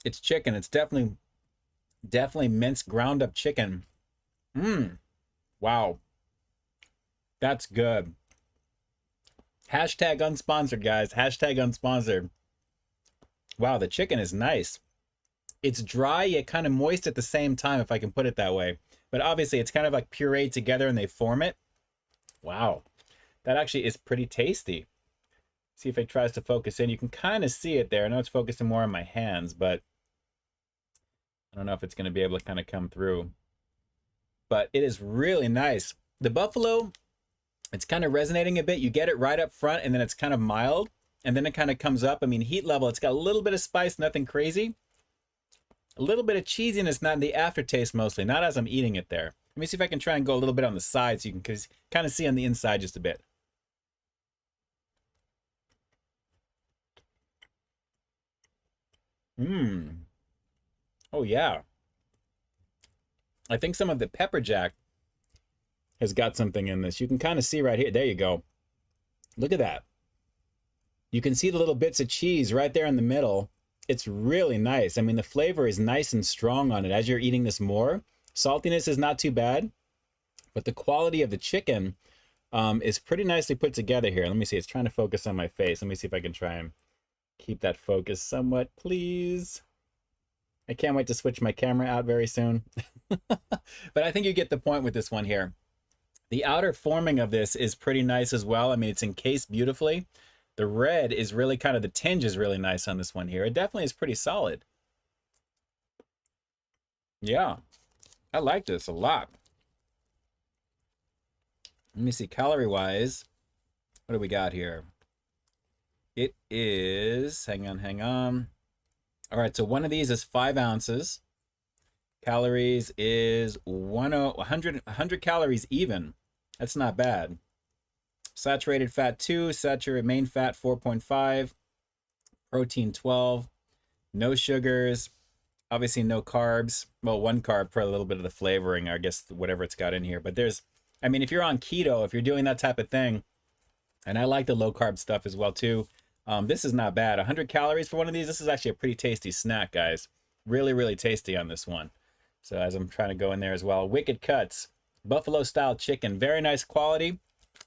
It's chicken. It's definitely minced ground up chicken. Wow. That's good. Hashtag unsponsored, guys. Hashtag unsponsored. Wow, the chicken is nice. It's dry yet kind of moist at the same time, if I can put it that way. But obviously it's kind of like pureed together and they form it. Wow. That actually is pretty tasty. See if it tries to focus in. You can kind of see it there. I know it's focusing more on my hands, but I don't know if it's going to be able to kind of come through. But it is really nice. The buffalo, it's kind of resonating a bit. You get it right up front, and then it's kind of mild, and then it kind of comes up. I mean, heat level, it's got a little bit of spice, nothing crazy. A little bit of cheesiness, not in the aftertaste mostly, not as I'm eating it there. Let me see if I can try and go a little bit on the side so you can kind of see on the inside just a bit. Oh, yeah. I think some of the pepper jack has got something in this. You can kind of see right here. There you go. Look at that. You can see the little bits of cheese right there in the middle. It's really nice. I mean, the flavor is nice and strong on it as you're eating this more. Saltiness is not too bad, but the quality of the chicken is pretty nicely put together here. Let me see. It's trying to focus on my face. Let me see if I can try and keep that focus somewhat, please. I can't wait to switch my camera out very soon. But I think you get the point with this one here. The outer forming of this is pretty nice as well. I mean, it's encased beautifully. The red is really kind of, the tinge is really nice on this one here. It definitely is pretty solid. Yeah, I like this a lot. Let me see, calorie-wise, what do we got here? It is, hang on. All right, so one of these is 5 ounces. Calories is 100 calories even. That's not bad. Saturated fat 2, saturated main fat 4.5, protein 12, no sugars, obviously no carbs. Well, 1 carb for a little bit of the flavoring, I guess, whatever it's got in here. But there's, I mean, if you're on keto, if you're doing that type of thing, And I like the low carb stuff as well too. This is not bad. 100 calories for one of these. This is actually a pretty tasty snack, guys. Really, really tasty on this one. So as I'm trying to go in there as well. Wicked Cuts, buffalo style chicken. Very nice quality.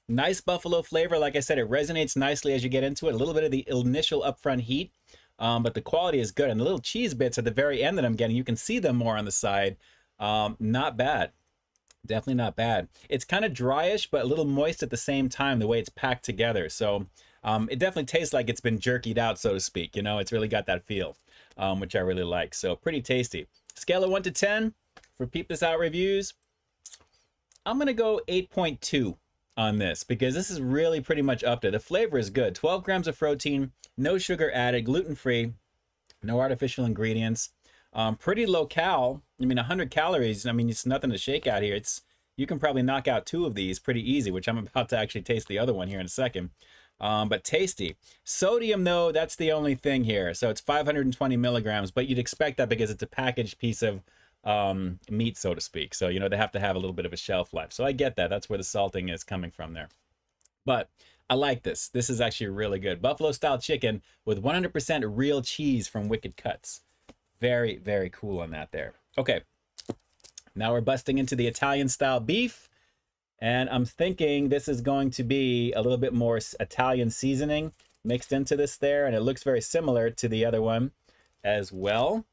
Nice buffalo flavor. Like I said, it resonates nicely as you get into it. A little bit of the initial upfront heat, but the quality is good. And the little cheese bits at the very end that I'm getting, you can see them more on the side. Not bad. Definitely not bad. It's kind of dryish, but a little moist at the same time, the way it's packed together. So it definitely tastes like it's been jerkied out, so to speak. You know, it's really got that feel, which I really like. So pretty tasty. Scale of 1 to 10 for Peep This Out reviews. I'm going to go 8.2 on this because this is really pretty much up there. The flavor is good. 12 grams of protein, no sugar added, gluten-free, no artificial ingredients. Pretty low cal. I mean, 100 calories. I mean, it's nothing to shake out here. You can probably knock out 2 of these pretty easy, which I'm about to actually taste the other one here in a second. But tasty. Sodium, though, that's the only thing here. So it's 520 milligrams, but you'd expect that because it's a packaged piece of meat, so to speak. So, you know, they have to have a little bit of a shelf life. So I get that. That's where the salting is coming from there. But I like this. This is actually really good. Buffalo style chicken with 100% real cheese from Wicked Cuts. Very, very cool on that there. Okay, now we're busting into the Italian style beef. And I'm thinking this is going to be a little bit more Italian seasoning mixed into this there. And it looks very similar to the other one as well.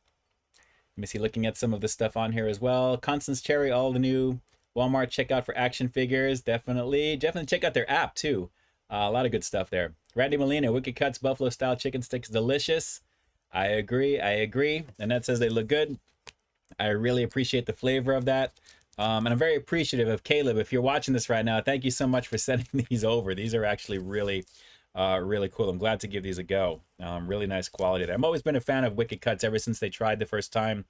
Let me see, looking at some of the stuff on here as well. Constance Cherry, all the new Walmart checkout for action figures. Definitely check out their app too. A lot of good stuff there. Randy Molina, Wicked Cuts Buffalo style chicken sticks, delicious. I agree. And that says they look good. I really appreciate the flavor of that. And I'm very appreciative of Caleb. If you're watching this right now, thank you so much for sending these over. These are actually really, really cool. I'm glad to give these a go. Really nice quality there. I've always been a fan of Wicked Cuts ever since they tried the first time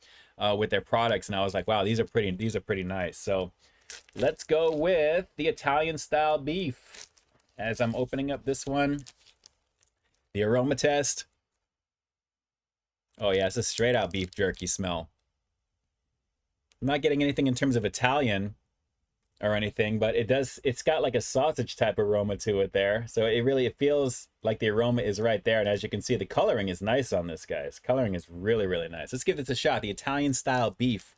with their products. And I was like, wow, these are pretty nice. So let's go with the Italian style beef. As I'm opening up this one, the aroma test. Oh yeah, it's a straight out beef jerky smell. I'm not getting anything in terms of Italian or anything, but it's got like a sausage type aroma to it there. So it feels like the aroma is right there. And as you can see, the coloring is nice on this, guys. Coloring is really, really nice. Let's give this a shot. The Italian style beef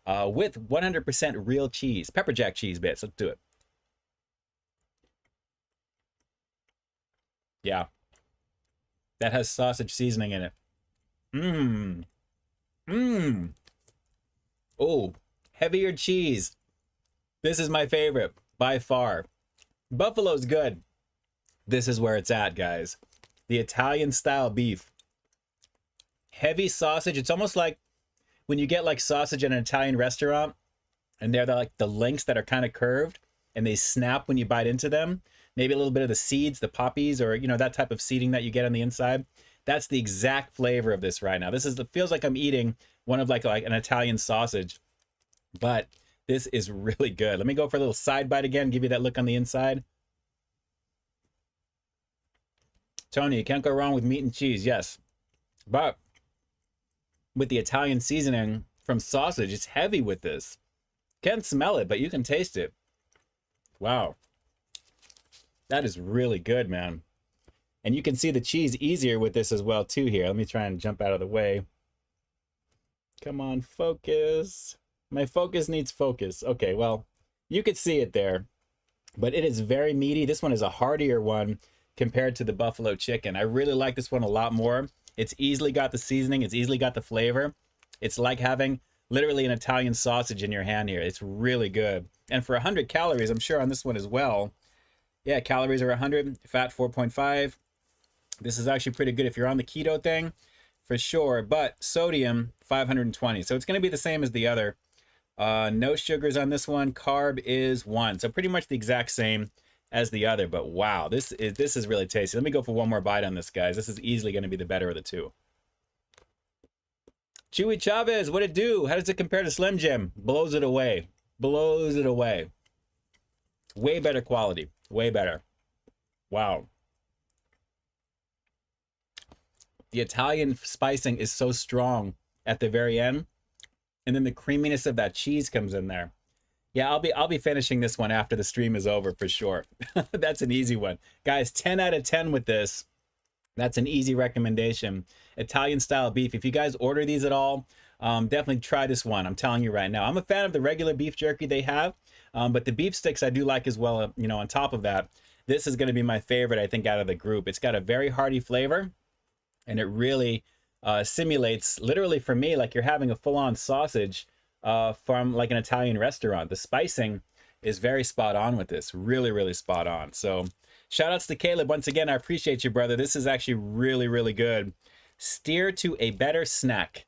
with 100% real cheese, pepper jack cheese bits. Let's do it. Yeah. That has sausage seasoning in it. Oh, heavier cheese. This is my favorite by far. Buffalo's good. This is where it's at, guys. The Italian style beef. Heavy sausage. It's almost like when you get like sausage in an Italian restaurant and they're like the links that are kind of curved and they snap when you bite into them. Maybe a little bit of the seeds, the poppies, or, you know, that type of seeding that you get on the inside. That's the exact flavor of this right now. This feels like I'm eating one of like an Italian sausage, but this is really good. Let me go for a little side bite again, give you that look on the inside. Tony, you can't go wrong with meat and cheese, yes. But with the Italian seasoning from sausage, it's heavy with this. Can't smell it, but you can taste it. Wow. That is really good, man. And you can see the cheese easier with this as well too here. Let me try and jump out of the way. Come on, focus. My focus needs focus. Okay, well, you could see it there. But it is very meaty. This one is a heartier one compared to the buffalo chicken. I really like this one a lot more. It's easily got the seasoning. It's easily got the flavor. It's like having literally an Italian sausage in your hand here. It's really good. And for 100 calories, I'm sure on this one as well. Yeah, calories are 100, fat 4.5. This is actually pretty good if you're on the keto thing, for sure. But sodium, 520. So it's going to be the same as the other. No sugars on this one. Carb is 1. So pretty much the exact same as the other. But wow, this is really tasty. Let me go for one more bite on this, guys. This is easily going to be the better of the two. Chewy Chavez, what it do? How does it compare to Slim Jim? Blows it away. Blows it away. Way better quality. Way better. Wow. The Italian spicing is so strong at the very end. And then the creaminess of that cheese comes in there. Yeah, I'll be finishing this one after the stream is over for sure. That's an easy one. Guys, 10 out of 10 with this. That's an easy recommendation. Italian style beef. If you guys order these at all, definitely try this one. I'm telling you right now. I'm a fan of the regular beef jerky they have, but the beef sticks I do like as well. You know, on top of that, this is going to be my favorite, I think, out of the group. It's got a very hearty flavor, and it really simulates, literally for me, like you're having a full-on sausage from like an Italian restaurant. The spicing is very spot on with this. Really, really spot on. So shout outs to Caleb. Once again, I appreciate you, brother. This is actually really, really good. Steer to a better snack,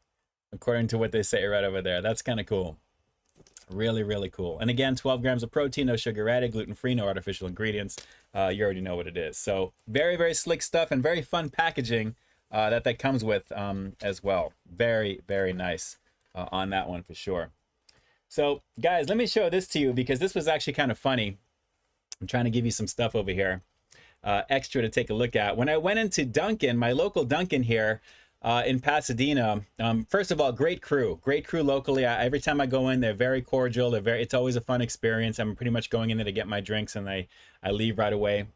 according to what they say right over there. That's kind of cool. Really, really cool. And again, 12 grams of protein, no sugar added, gluten-free, no artificial ingredients. You already know what it is. So very, very slick stuff and very fun packaging that comes with as well. Very, very nice on that one for sure. So guys, let me show this to you because this was actually kind of funny. I'm trying to give you some stuff over here extra to take a look at. When I went into Dunkin', my local Dunkin' here in Pasadena, first of all, great crew locally. Every time I go in, they're very cordial. It's always a fun experience. I'm pretty much going in there to get my drinks and I leave right away.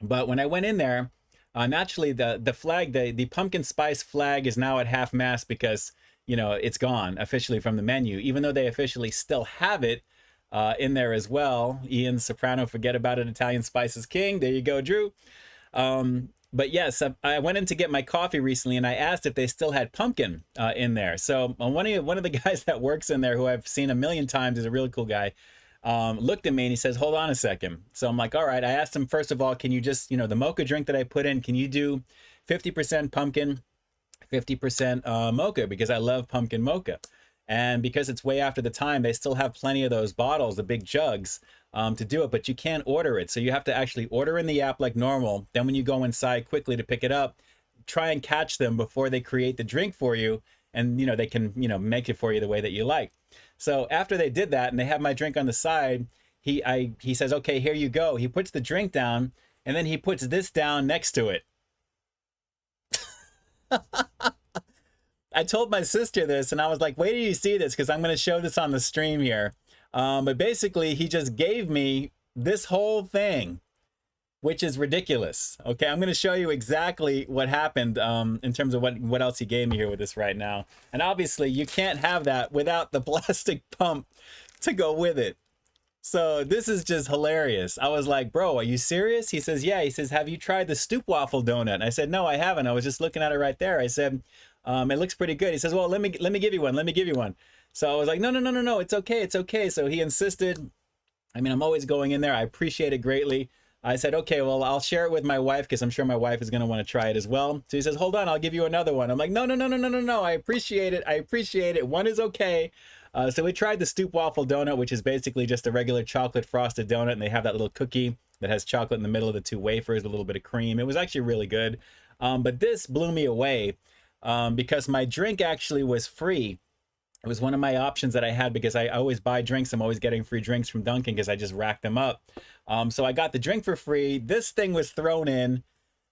But when I went in there, naturally the flag, the pumpkin spice flag is now at half mast because, you know, it's gone officially from the menu, even though they officially still have it in there as well. Ian Soprano, forget about it, Italian spices king. There you go, Drew. But yes, I went in to get my coffee recently and I asked if they still had pumpkin in there. So one of the guys that works in there, who I've seen a million times, is a really cool guy, looked at me and he says, hold on a second. So I'm like, all right. I asked him, first of all, can you just, you know, the mocha drink that I put in, can you do 50% pumpkin, 50% mocha, because I love pumpkin mocha. And because it's way after the time, they still have plenty of those bottles, the big jugs, to do it, but you can't order it. So you have to actually order in the app like normal. Then when you go inside quickly to pick it up, try and catch them before they create the drink for you. And, you know, they can, you know, make it for you the way that you like. So after they did that and they have my drink on the side, he says, okay, here you go. He puts the drink down and then he puts this down next to it. I told my sister this and I was like, wait till you see this because I'm going to show this on the stream here. But basically, he just gave me this whole thing, which is ridiculous. Okay, I'm going to show you exactly what happened in terms of what else he gave me here with this right now. And obviously, you can't have that without the plastic pump to go with it. So this is just hilarious. I was like, bro, are you serious? He says, yeah. He says, have you tried the Stoop Waffle donut? And I said, no, I haven't. I was just looking at it right there. I said, it looks pretty good. He says, well, let me give you one. Let me give you one. So I was like, no, it's okay. It's okay. So he insisted. I mean, I'm always going in there. I appreciate it greatly. I said, okay, well, I'll share it with my wife because I'm sure my wife is going to want to try it as well. So he says, hold on, I'll give you another one. I'm like, no. I appreciate it. I appreciate it. One is okay. So we tried the Stoop Waffle donut, which is basically just a regular chocolate frosted donut. And they have that little cookie that has chocolate in the middle of the two wafers, a little bit of cream. It was actually really good. But this blew me away because my drink actually was free. It was one of my options that I had because I always buy drinks. I'm always getting free drinks from Dunkin' because I just rack them up. So I got the drink for free. This thing was thrown in.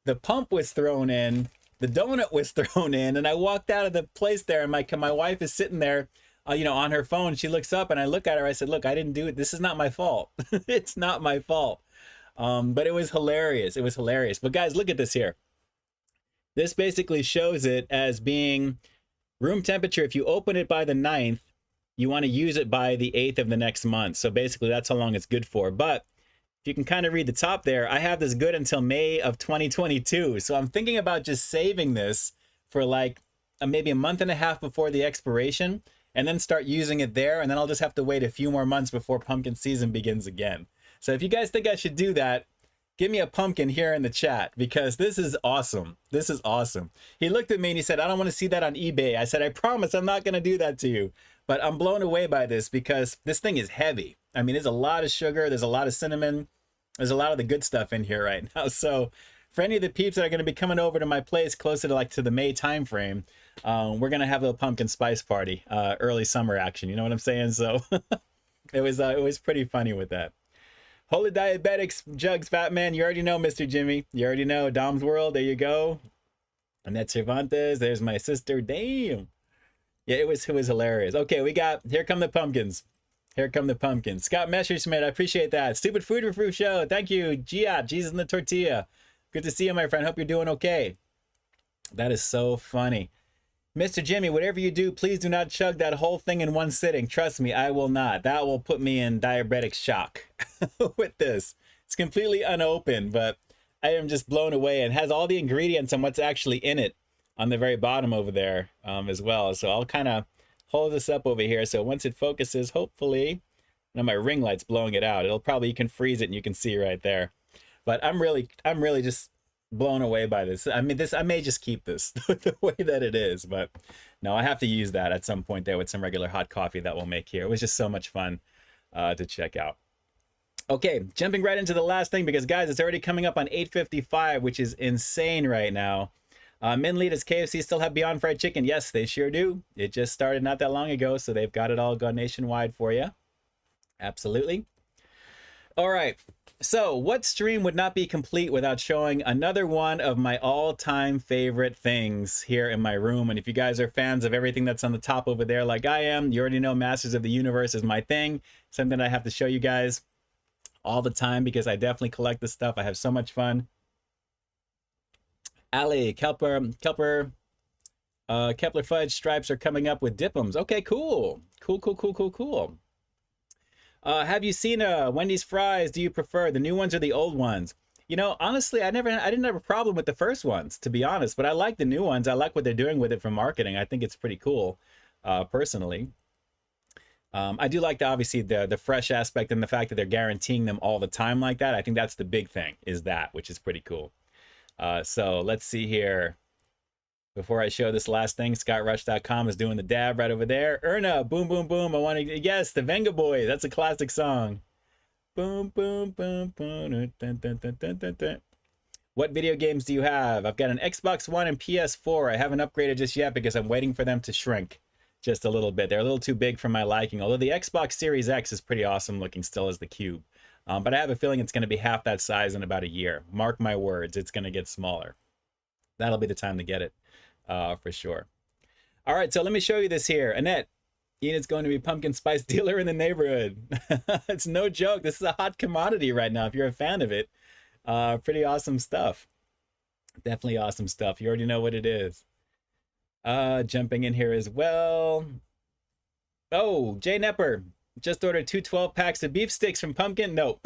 The pump was thrown in. The donut was thrown in. And I walked out of the place there and my wife is sitting there, you know, on her phone. She looks up and I look at her. I said, look, I didn't do it. This is not my fault. It's not my fault. But it was hilarious. It was hilarious. But guys, look at this here. This basically shows it as being room temperature. If you open it by the 9th, you want to use it by the 8th of the next month. So basically that's how long it's good for. But if you can kind of read the top there, I have this good until May of 2022. So I'm thinking about just saving this for like maybe a month and a half before the expiration and then start using it there. And then I'll just have to wait a few more months before pumpkin season begins again. So if you guys think I should do that, give me a pumpkin here in the chat because this is awesome. This is awesome. He looked at me and he said, I don't want to see that on eBay. I said, I promise I'm not going to do that to you. But I'm blown away by this because this thing is heavy. I mean, there's a lot of sugar. There's a lot of cinnamon. There's a lot of the good stuff in here right now. So for any of the peeps that are going to be coming over to my place closer to the May time frame, we're going to have a pumpkin spice party, early summer action. You know what I'm saying? So it was pretty funny with that. Holy Diabetics, Jugs, Fat Man, you already know, Mr. Jimmy. You already know, Dom's World, there you go. Annette Cervantes, there's my sister, damn. Yeah, it was hilarious. Okay, here come the pumpkins. Here come the pumpkins. Scott Messerschmidt, I appreciate that. Stupid Food for Fruit Show. Thank you. Gia, Jesus in the Tortilla. Good to see you, my friend. Hope you're doing okay. That is so funny. Mr. Jimmy, whatever you do, please do not chug that whole thing in one sitting. Trust me, I will not. That will put me in diabetic shock with this. It's completely unopened, but I am just blown away and has all the ingredients and what's actually in it on the very bottom over there as well. So I'll kind of hold this up over here. So once it focuses, hopefully, now my ring light's blowing it out. It'll probably, you can freeze it and you can see right there. But I'm really just blown away by this. I mean, I may just keep this the way that it is, but no, I have to use that at some point there with some regular hot coffee that we'll make here. It was just so much fun to check out. Okay, jumping right into the last thing, because guys, it's already coming up on 8:55, which is insane right now. Minley, does KFC still have Beyond Fried Chicken? Yes, they sure do. It just started not that long ago, so they've got it all gone nationwide for you. Absolutely. All right. So what stream would not be complete without showing another one of my all-time favorite things here in my room? And if you guys are fans of everything that's on the top over there like I am, you already know Masters of the Universe is my thing. Something I have to show you guys all the time because I definitely collect this stuff. I have so much fun. Ali, Kepler Fudge stripes are coming up with Dip'ems. Okay, cool. Cool. Have you seen Wendy's fries? Do you prefer the new ones or the old ones? You know, honestly, I didn't have a problem with the first ones, to be honest, but I like the new ones. I like what they're doing with it for marketing. I think it's pretty cool, personally. I do like obviously the fresh aspect and the fact that they're guaranteeing them all the time like that. I think that's the big thing, is that, which is pretty cool. So let's see here. Before I show this last thing, ScottRush.com is doing the dab right over there. Erna, boom, boom, boom. I want to, yes, the Venga Boys. That's a classic song. Boom, boom, boom, boom. Dun, dun, dun, dun, dun, dun. What video games do you have? I've got an Xbox One and PS4. I haven't upgraded just yet because I'm waiting for them to shrink just a little bit. They're a little too big for my liking, although the Xbox Series X is pretty awesome looking still as the cube. But I have a feeling it's going to be half that size in about a year. Mark my words, it's going to get smaller. That'll be the time to get it. For sure. All right, so let me show you this here. Annette, Enid's going to be pumpkin spice dealer in the neighborhood. It's no joke. This is a hot commodity right now if you're a fan of it. Pretty awesome stuff. Definitely awesome stuff. You already know what it is. Jumping in here as well. Oh, Jay Nepper. Just ordered 2 12-packs of beef sticks from Pumpkin. Nope.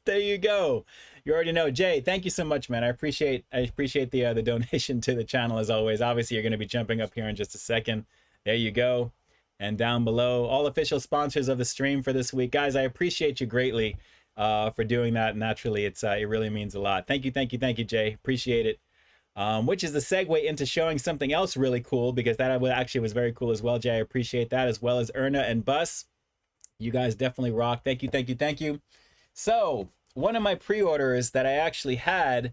There you go. You already know. Jay, thank you so much, man. I appreciate the donation to the channel as always. Obviously, you're going to be jumping up here in just a second. There you go. And down below, all official sponsors of the stream for this week. Guys, I appreciate you greatly for doing that. Naturally, it really means a lot. Thank you, Jay. Appreciate it. Which is the segue into showing something else really cool, because that actually was very cool as well, Jay. I appreciate that, as well as Erna and Bus. You guys definitely rock. Thank you. So one of my pre-orders that I actually had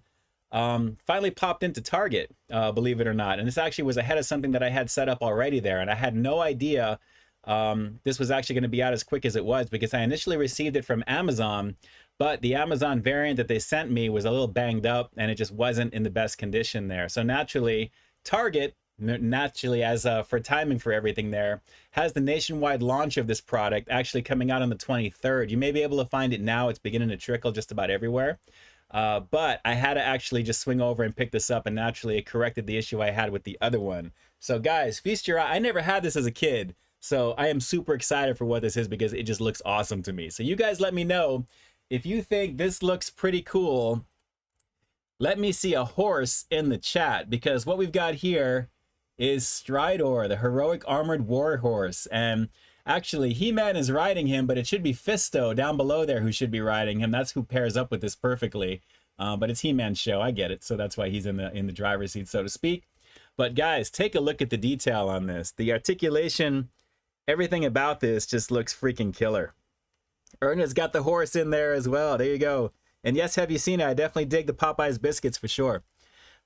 finally popped into Target, believe it or not. And this actually was ahead of something that I had set up already there. And I had no idea this was actually going to be out as quick as it was, because I initially received it from Amazon, but the Amazon variant that they sent me was a little banged up and it just wasn't in the best condition there. So naturally, Target, as for timing for everything there, has the nationwide launch of this product actually coming out on the 23rd. You may be able to find it now. It's beginning to trickle just about everywhere. But I had to actually just swing over and pick this up, and naturally it corrected the issue I had with the other one. So guys, feast your eye. I never had this as a kid, so I am super excited for what this is because it just looks awesome to me. So you guys let me know if you think this looks pretty cool. Let me see a horse in the chat, because what we've got here is Stridor, the heroic armored war horse. And actually, He-Man is riding him, but it should be Fisto down below there who should be riding him. That's who pairs up with this perfectly. But it's He-Man's show, I get it. So that's why he's in the driver's seat, so to speak. But guys, take a look at the detail on this. The articulation, everything about this just looks freaking killer. Erna's got the horse in there as well. There you go. And yes, have you seen it? I definitely dig the Popeyes biscuits for sure.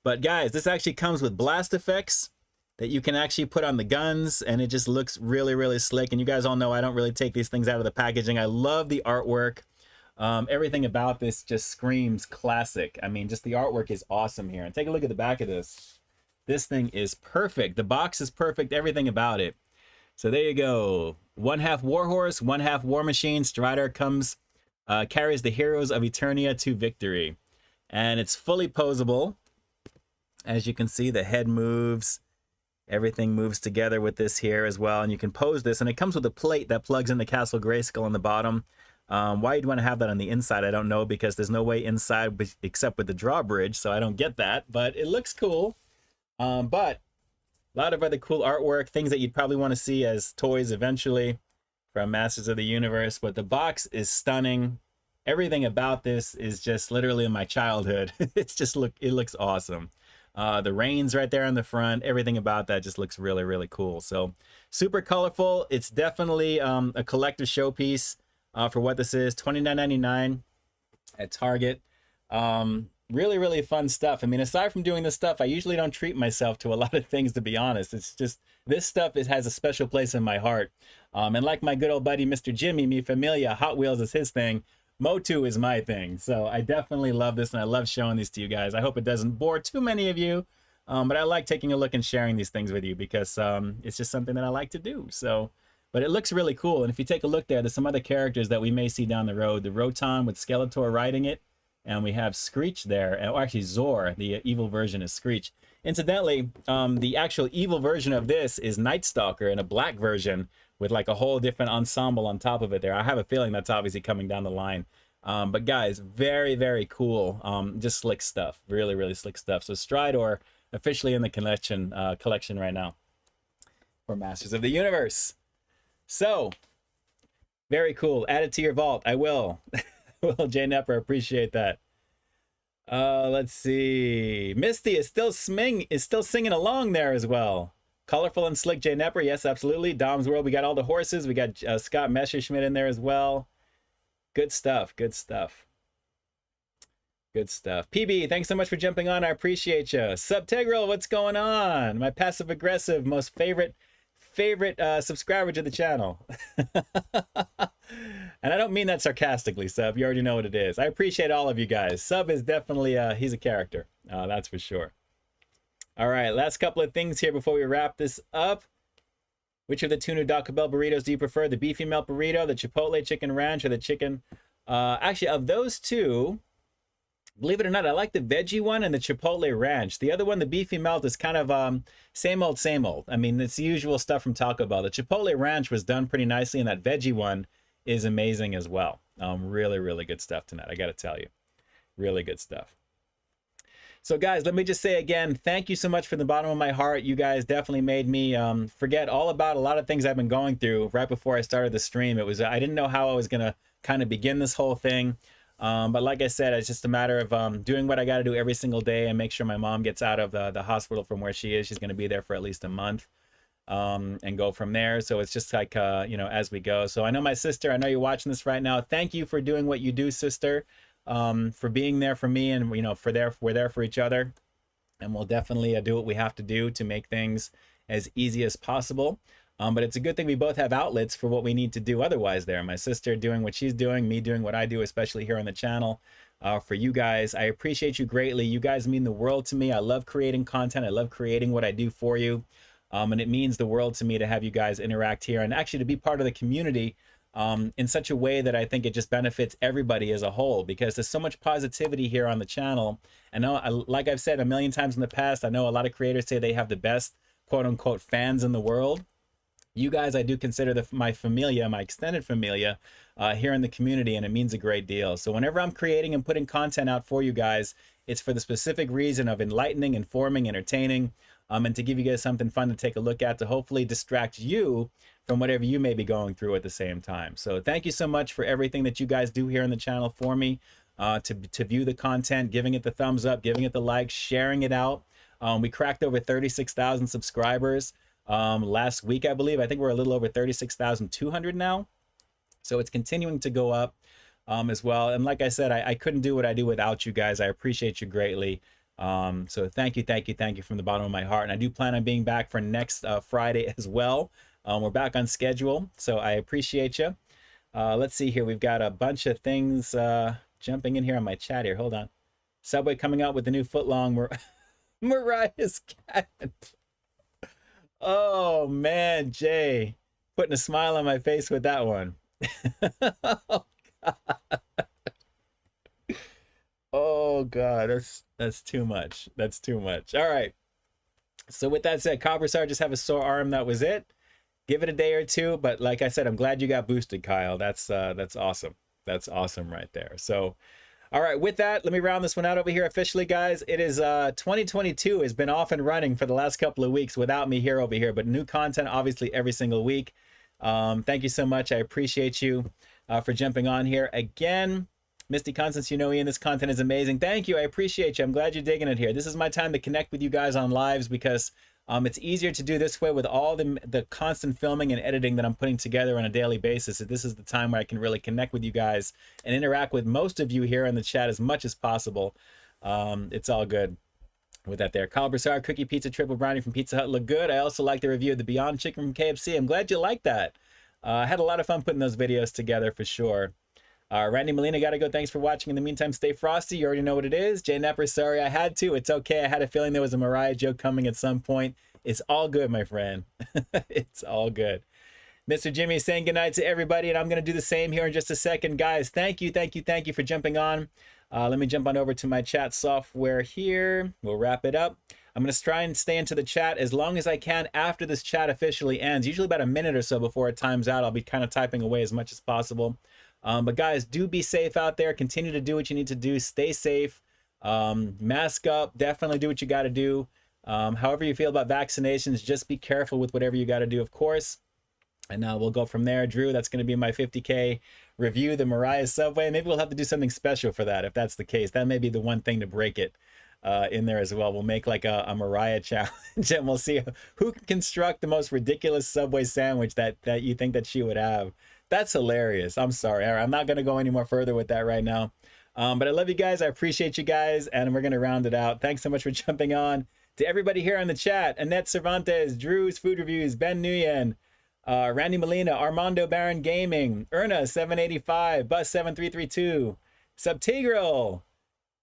But guys, this actually comes with blast effects that you can actually put on the guns, and it just looks really, really slick. And you guys all know I don't really take these things out of the packaging. I love the artwork. Everything about this just screams classic. I mean, just the artwork is awesome here. And take a look at the back of this. This thing is perfect. The box is perfect, everything about it. So there you go. One half Warhorse, one half War Machine. Strider comes, carries the heroes of Eternia to victory. And it's fully posable. As you can see, the head moves. Everything moves together with this here as well. And you can pose this. And it comes with a plate that plugs into Castle Grayskull on the bottom. Why you'd want to have that on the inside, I don't know, because there's no way inside except with the drawbridge. So I don't get that. But it looks cool. But a lot of other cool artwork, things that you'd probably want to see as toys eventually from Masters of the Universe. But the box is stunning. Everything about this is just literally in my childhood. It looks awesome. The reins right there on the front, everything about that just looks really, really cool. So super colorful. It's definitely a collector showpiece for what this is. $29.99 at Target. Really, really fun stuff. I mean, aside from doing this stuff, I usually don't treat myself to a lot of things, to be honest. It's just, this stuff has a special place in my heart. And like my good old buddy, Mr. Jimmy, Mi Familia, Hot Wheels is his thing. Motu is my thing. So I definitely love this, and I love showing these to you guys. I hope it doesn't bore too many of you, but I like taking a look and sharing these things with you because it's just something that I like to do. So, but it looks really cool. And if you take a look there, there's some other characters that we may see down the road. The Roton with Skeletor riding it, and we have Screech there, or actually Zor, the evil version is Screech. Incidentally, the actual evil version of this is Night Stalker in a black version with like a whole different ensemble on top of it there. I have a feeling that's obviously coming down the line. But guys, very, very cool. Just slick stuff. Really, really slick stuff. So Stridor officially in the collection right now for Masters of the Universe. So, very cool. Add it to your vault. I will. Well, Jay Nepper, appreciate that. Let's see. Misty is still singing along there as well. Colorful and slick Jay Nepper. Yes, absolutely. Dom's World. We got all the horses. We got Scott Messerschmidt in there as well. Good stuff. Good stuff. Good stuff. PB, thanks so much for jumping on. I appreciate you. Subtegral, what's going on? My passive aggressive, most favorite subscriber to the channel. And I don't mean that sarcastically, Sub. You already know what it is. I appreciate all of you guys. Sub is definitely, he's a character. That's for sure. All right, last couple of things here before we wrap this up. Which of the two new Taco Bell burritos do you prefer? The beefy melt burrito, the Chipotle chicken ranch, or the chicken? Actually, of those two, believe it or not, I like the veggie one and the Chipotle ranch. The other one, the beefy melt, is kind of same old, same old. I mean, it's the usual stuff from Taco Bell. The Chipotle ranch was done pretty nicely, and that veggie one is amazing as well. Really, really good stuff tonight, I got to tell you. Really good stuff. So guys, let me just say again, thank you so much from the bottom of my heart. You guys definitely made me forget all about a lot of things I've been going through right before I started the stream. I didn't know how I was gonna kind of begin this whole thing. But like I said, it's just a matter of doing what I got to do every single day and make sure my mom gets out of the hospital from where she is. She's going to be there for at least a month and go from there. So it's just like, as we go. So I know my sister, I know you're watching this right now. Thank you for doing what you do, sister. For being there for me, and we're there for each other, and we'll definitely do what we have to do to make things as easy as possible. But it's a good thing we both have outlets for what we need to do otherwise there. My sister doing what she's doing, me doing what I do, especially here on the channel. For you guys, I appreciate you greatly. You guys mean the world to me. I love creating content. I love creating what I do for you. And it means the world to me to have you guys interact here and actually to be part of the community in such a way that I think it just benefits everybody as a whole, because there's so much positivity here on the channel. I know, like I've said a million times in the past, I know a lot of creators say they have the best quote unquote fans in the world. You guys, I do consider my familia, my extended familia here in the community, and it means a great deal. So whenever I'm creating and putting content out for you guys, it's for the specific reason of enlightening, informing, entertaining, and to give you guys something fun to take a look at, to hopefully distract you from whatever you may be going through at the same time. So thank you so much for everything that you guys do here on the channel for me, to view the content, giving it the thumbs up, giving it the like, sharing it out. We cracked over 36,000 subscribers last week, I believe. I think we're a little over 36,200 now. So it's continuing to go up as well. And like I said, I couldn't do what I do without you guys. I appreciate you greatly. So thank you from the bottom of my heart. And I do plan on being back for next Friday as well. We're back on schedule, so I appreciate you. Let's see here. We've got a bunch of things jumping in here on my chat here. Hold on. Subway coming out with the new footlong Mariah's cat. Oh man, Jay. Putting a smile on my face with that one. Oh God, that's too much. That's too much. All right. So with that said, Copper Star just have a sore arm. That was it. Give it a day or two. But like I said, I'm glad you got boosted, Kyle. That's awesome. That's awesome right there. So, all right. With that, let me round this one out over here officially, guys. It is 2022 has been off and running for the last couple of weeks without me here over here, but new content obviously every single week. Thank you so much. I appreciate you for jumping on here again. Misty Constance, you know, Ian, this content is amazing. Thank you. I appreciate you. I'm glad you're digging it here. This is my time to connect with you guys on lives because it's easier to do this way with all the constant filming and editing that I'm putting together on a daily basis. This is the time where I can really connect with you guys and interact with most of you here in the chat as much as possible. It's all good with that there. Kyle Broussard, Cookie Pizza Triple Brownie from Pizza Hut look good. I also like the review of the Beyond Chicken from KFC. I'm glad you like that. I had a lot of fun putting those videos together for sure. Randy Molina, gotta go. Thanks for watching. In the meantime, stay frosty. You already know what it is. Jay Nepper, sorry I had to. It's okay. I had a feeling there was a Mariah joke coming at some point. It's all good, my friend. It's all good. Mr. Jimmy saying goodnight to everybody, and I'm going to do the same here in just a second. Guys, thank you for jumping on. Let me jump on over to my chat software here. We'll wrap it up. I'm going to try and stay into the chat as long as I can after this chat officially ends. Usually about a minute or so before it times out. I'll be kind of typing away as much as possible. But guys, do be safe out there. Continue to do what you need to do. Stay safe. Mask up. Definitely do what you got to do. However you feel about vaccinations, just be careful with whatever you got to do, of course. And we'll go from there. Drew, that's going to be my 50K review, the Mariah Subway. Maybe we'll have to do something special for that if that's the case. That may be the one thing to break it in there as well. We'll make like a Mariah challenge and we'll see who can construct the most ridiculous Subway sandwich that you think that she would have. That's hilarious. I'm sorry. I'm not going to go any more further with that right now. But I love you guys. I appreciate you guys. And we're going to round it out. Thanks so much for jumping on. To everybody here in the chat, Annette Cervantes, Drew's Food Reviews, Ben Nguyen, Randy Molina, Armando Baron Gaming, Erna 785, Bus 7332, Subtegral,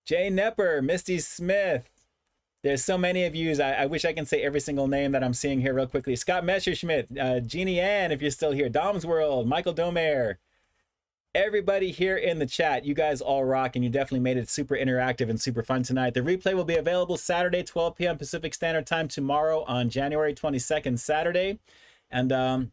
Jay Nepper, Misty Smith. There's so many of yous. I wish I can say every single name that I'm seeing here real quickly. Scott Messerschmidt, Jeannie Ann, if you're still here, Dom's World, Michael Domer. Everybody here in the chat, you guys all rock, and you definitely made it super interactive and super fun tonight. The replay will be available Saturday, 12 p.m. Pacific Standard Time tomorrow on January 22nd, Saturday. And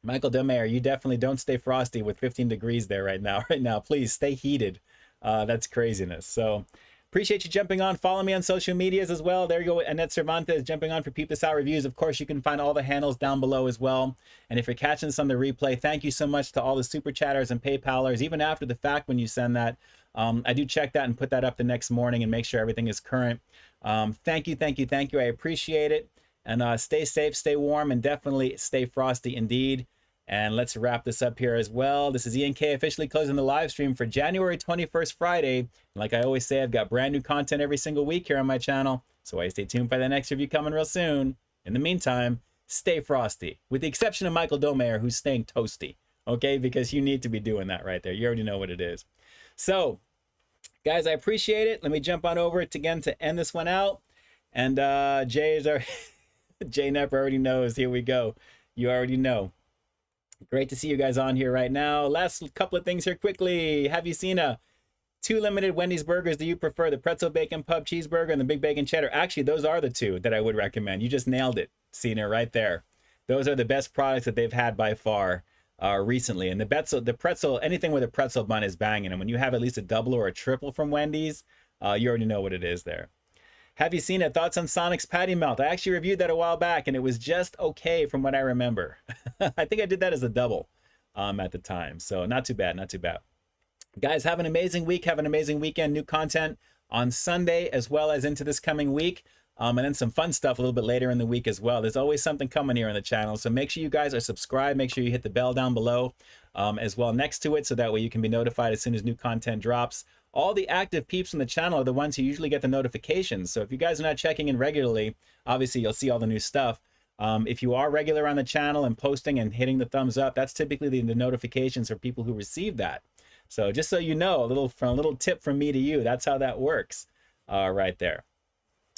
Michael Domer, you definitely don't stay frosty with 15 degrees there right now. Please stay heated. That's craziness. So appreciate you jumping on. Follow me on social medias as well. There you go. Annette Cervantes jumping on for Peep This Out Reviews. Of course, you can find all the handles down below as well. And if you're catching this on the replay, thank you so much to all the super chatters and PayPalers. Even after the fact when you send that, I do check that and put that up the next morning and make sure everything is current. Thank you. I appreciate it. And stay safe, stay warm, and definitely stay frosty indeed. And let's wrap this up here as well. This is Ian K officially closing the live stream for January 21st, Friday. And like I always say, I've got brand new content every single week here on my channel. So I stay tuned for the next review coming real soon. In the meantime, stay frosty, with the exception of Michael Domer, who's staying toasty. Okay, because you need to be doing that right there. You already know what it is. So, guys, I appreciate it. Let me jump on over it again to end this one out. And Jay Nepp already knows. Here we go. You already know. Great to see you guys on here right now. Last couple of things here quickly. Have you seen 2 limited Wendy's burgers do you prefer? The pretzel bacon pub cheeseburger and the big bacon cheddar. Actually, those are the 2 that I would recommend. You just nailed it. Cena, right there. Those are the best products that they've had by far recently. And the pretzel, anything with a pretzel bun is banging. And when you have at least a double or a triple from Wendy's, you already know what it is there. Have you seen it? Thoughts on Sonic's Patty Melt? I actually reviewed that a while back, and it was just okay from what I remember. I think I did that as a double at the time. So not too bad, not too bad. Guys, have an amazing week. Have an amazing weekend. New content on Sunday as well as into this coming week. And then some fun stuff a little bit later in the week as well. There's always something coming here on the channel. So make sure you guys are subscribed. Make sure you hit the bell down below as well next to it, so that way you can be notified as soon as new content drops. All the active peeps on the channel are the ones who usually get the notifications. So if you guys are not checking in regularly, obviously you'll see all the new stuff. If you are regular on the channel and posting and hitting the thumbs up, that's typically the notifications for people who receive that. So just so you know, a little tip from me to you, that's how that works right there.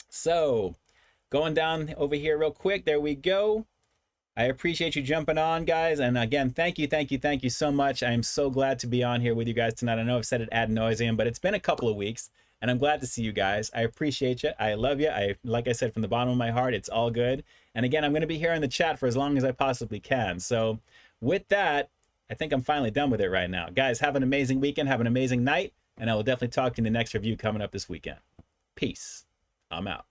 So going down over here real quick, there we go. I appreciate you jumping on, guys. And again, thank you so much. I am so glad to be on here with you guys tonight. I know I've said it ad nauseum, but it's been a couple of weeks, and I'm glad to see you guys. I appreciate you. I love you. Like I said, from the bottom of my heart, it's all good. And again, I'm going to be here in the chat for as long as I possibly can. So with that, I think I'm finally done with it right now. Guys, have an amazing weekend. Have an amazing night. And I will definitely talk to you in the next review coming up this weekend. Peace. I'm out.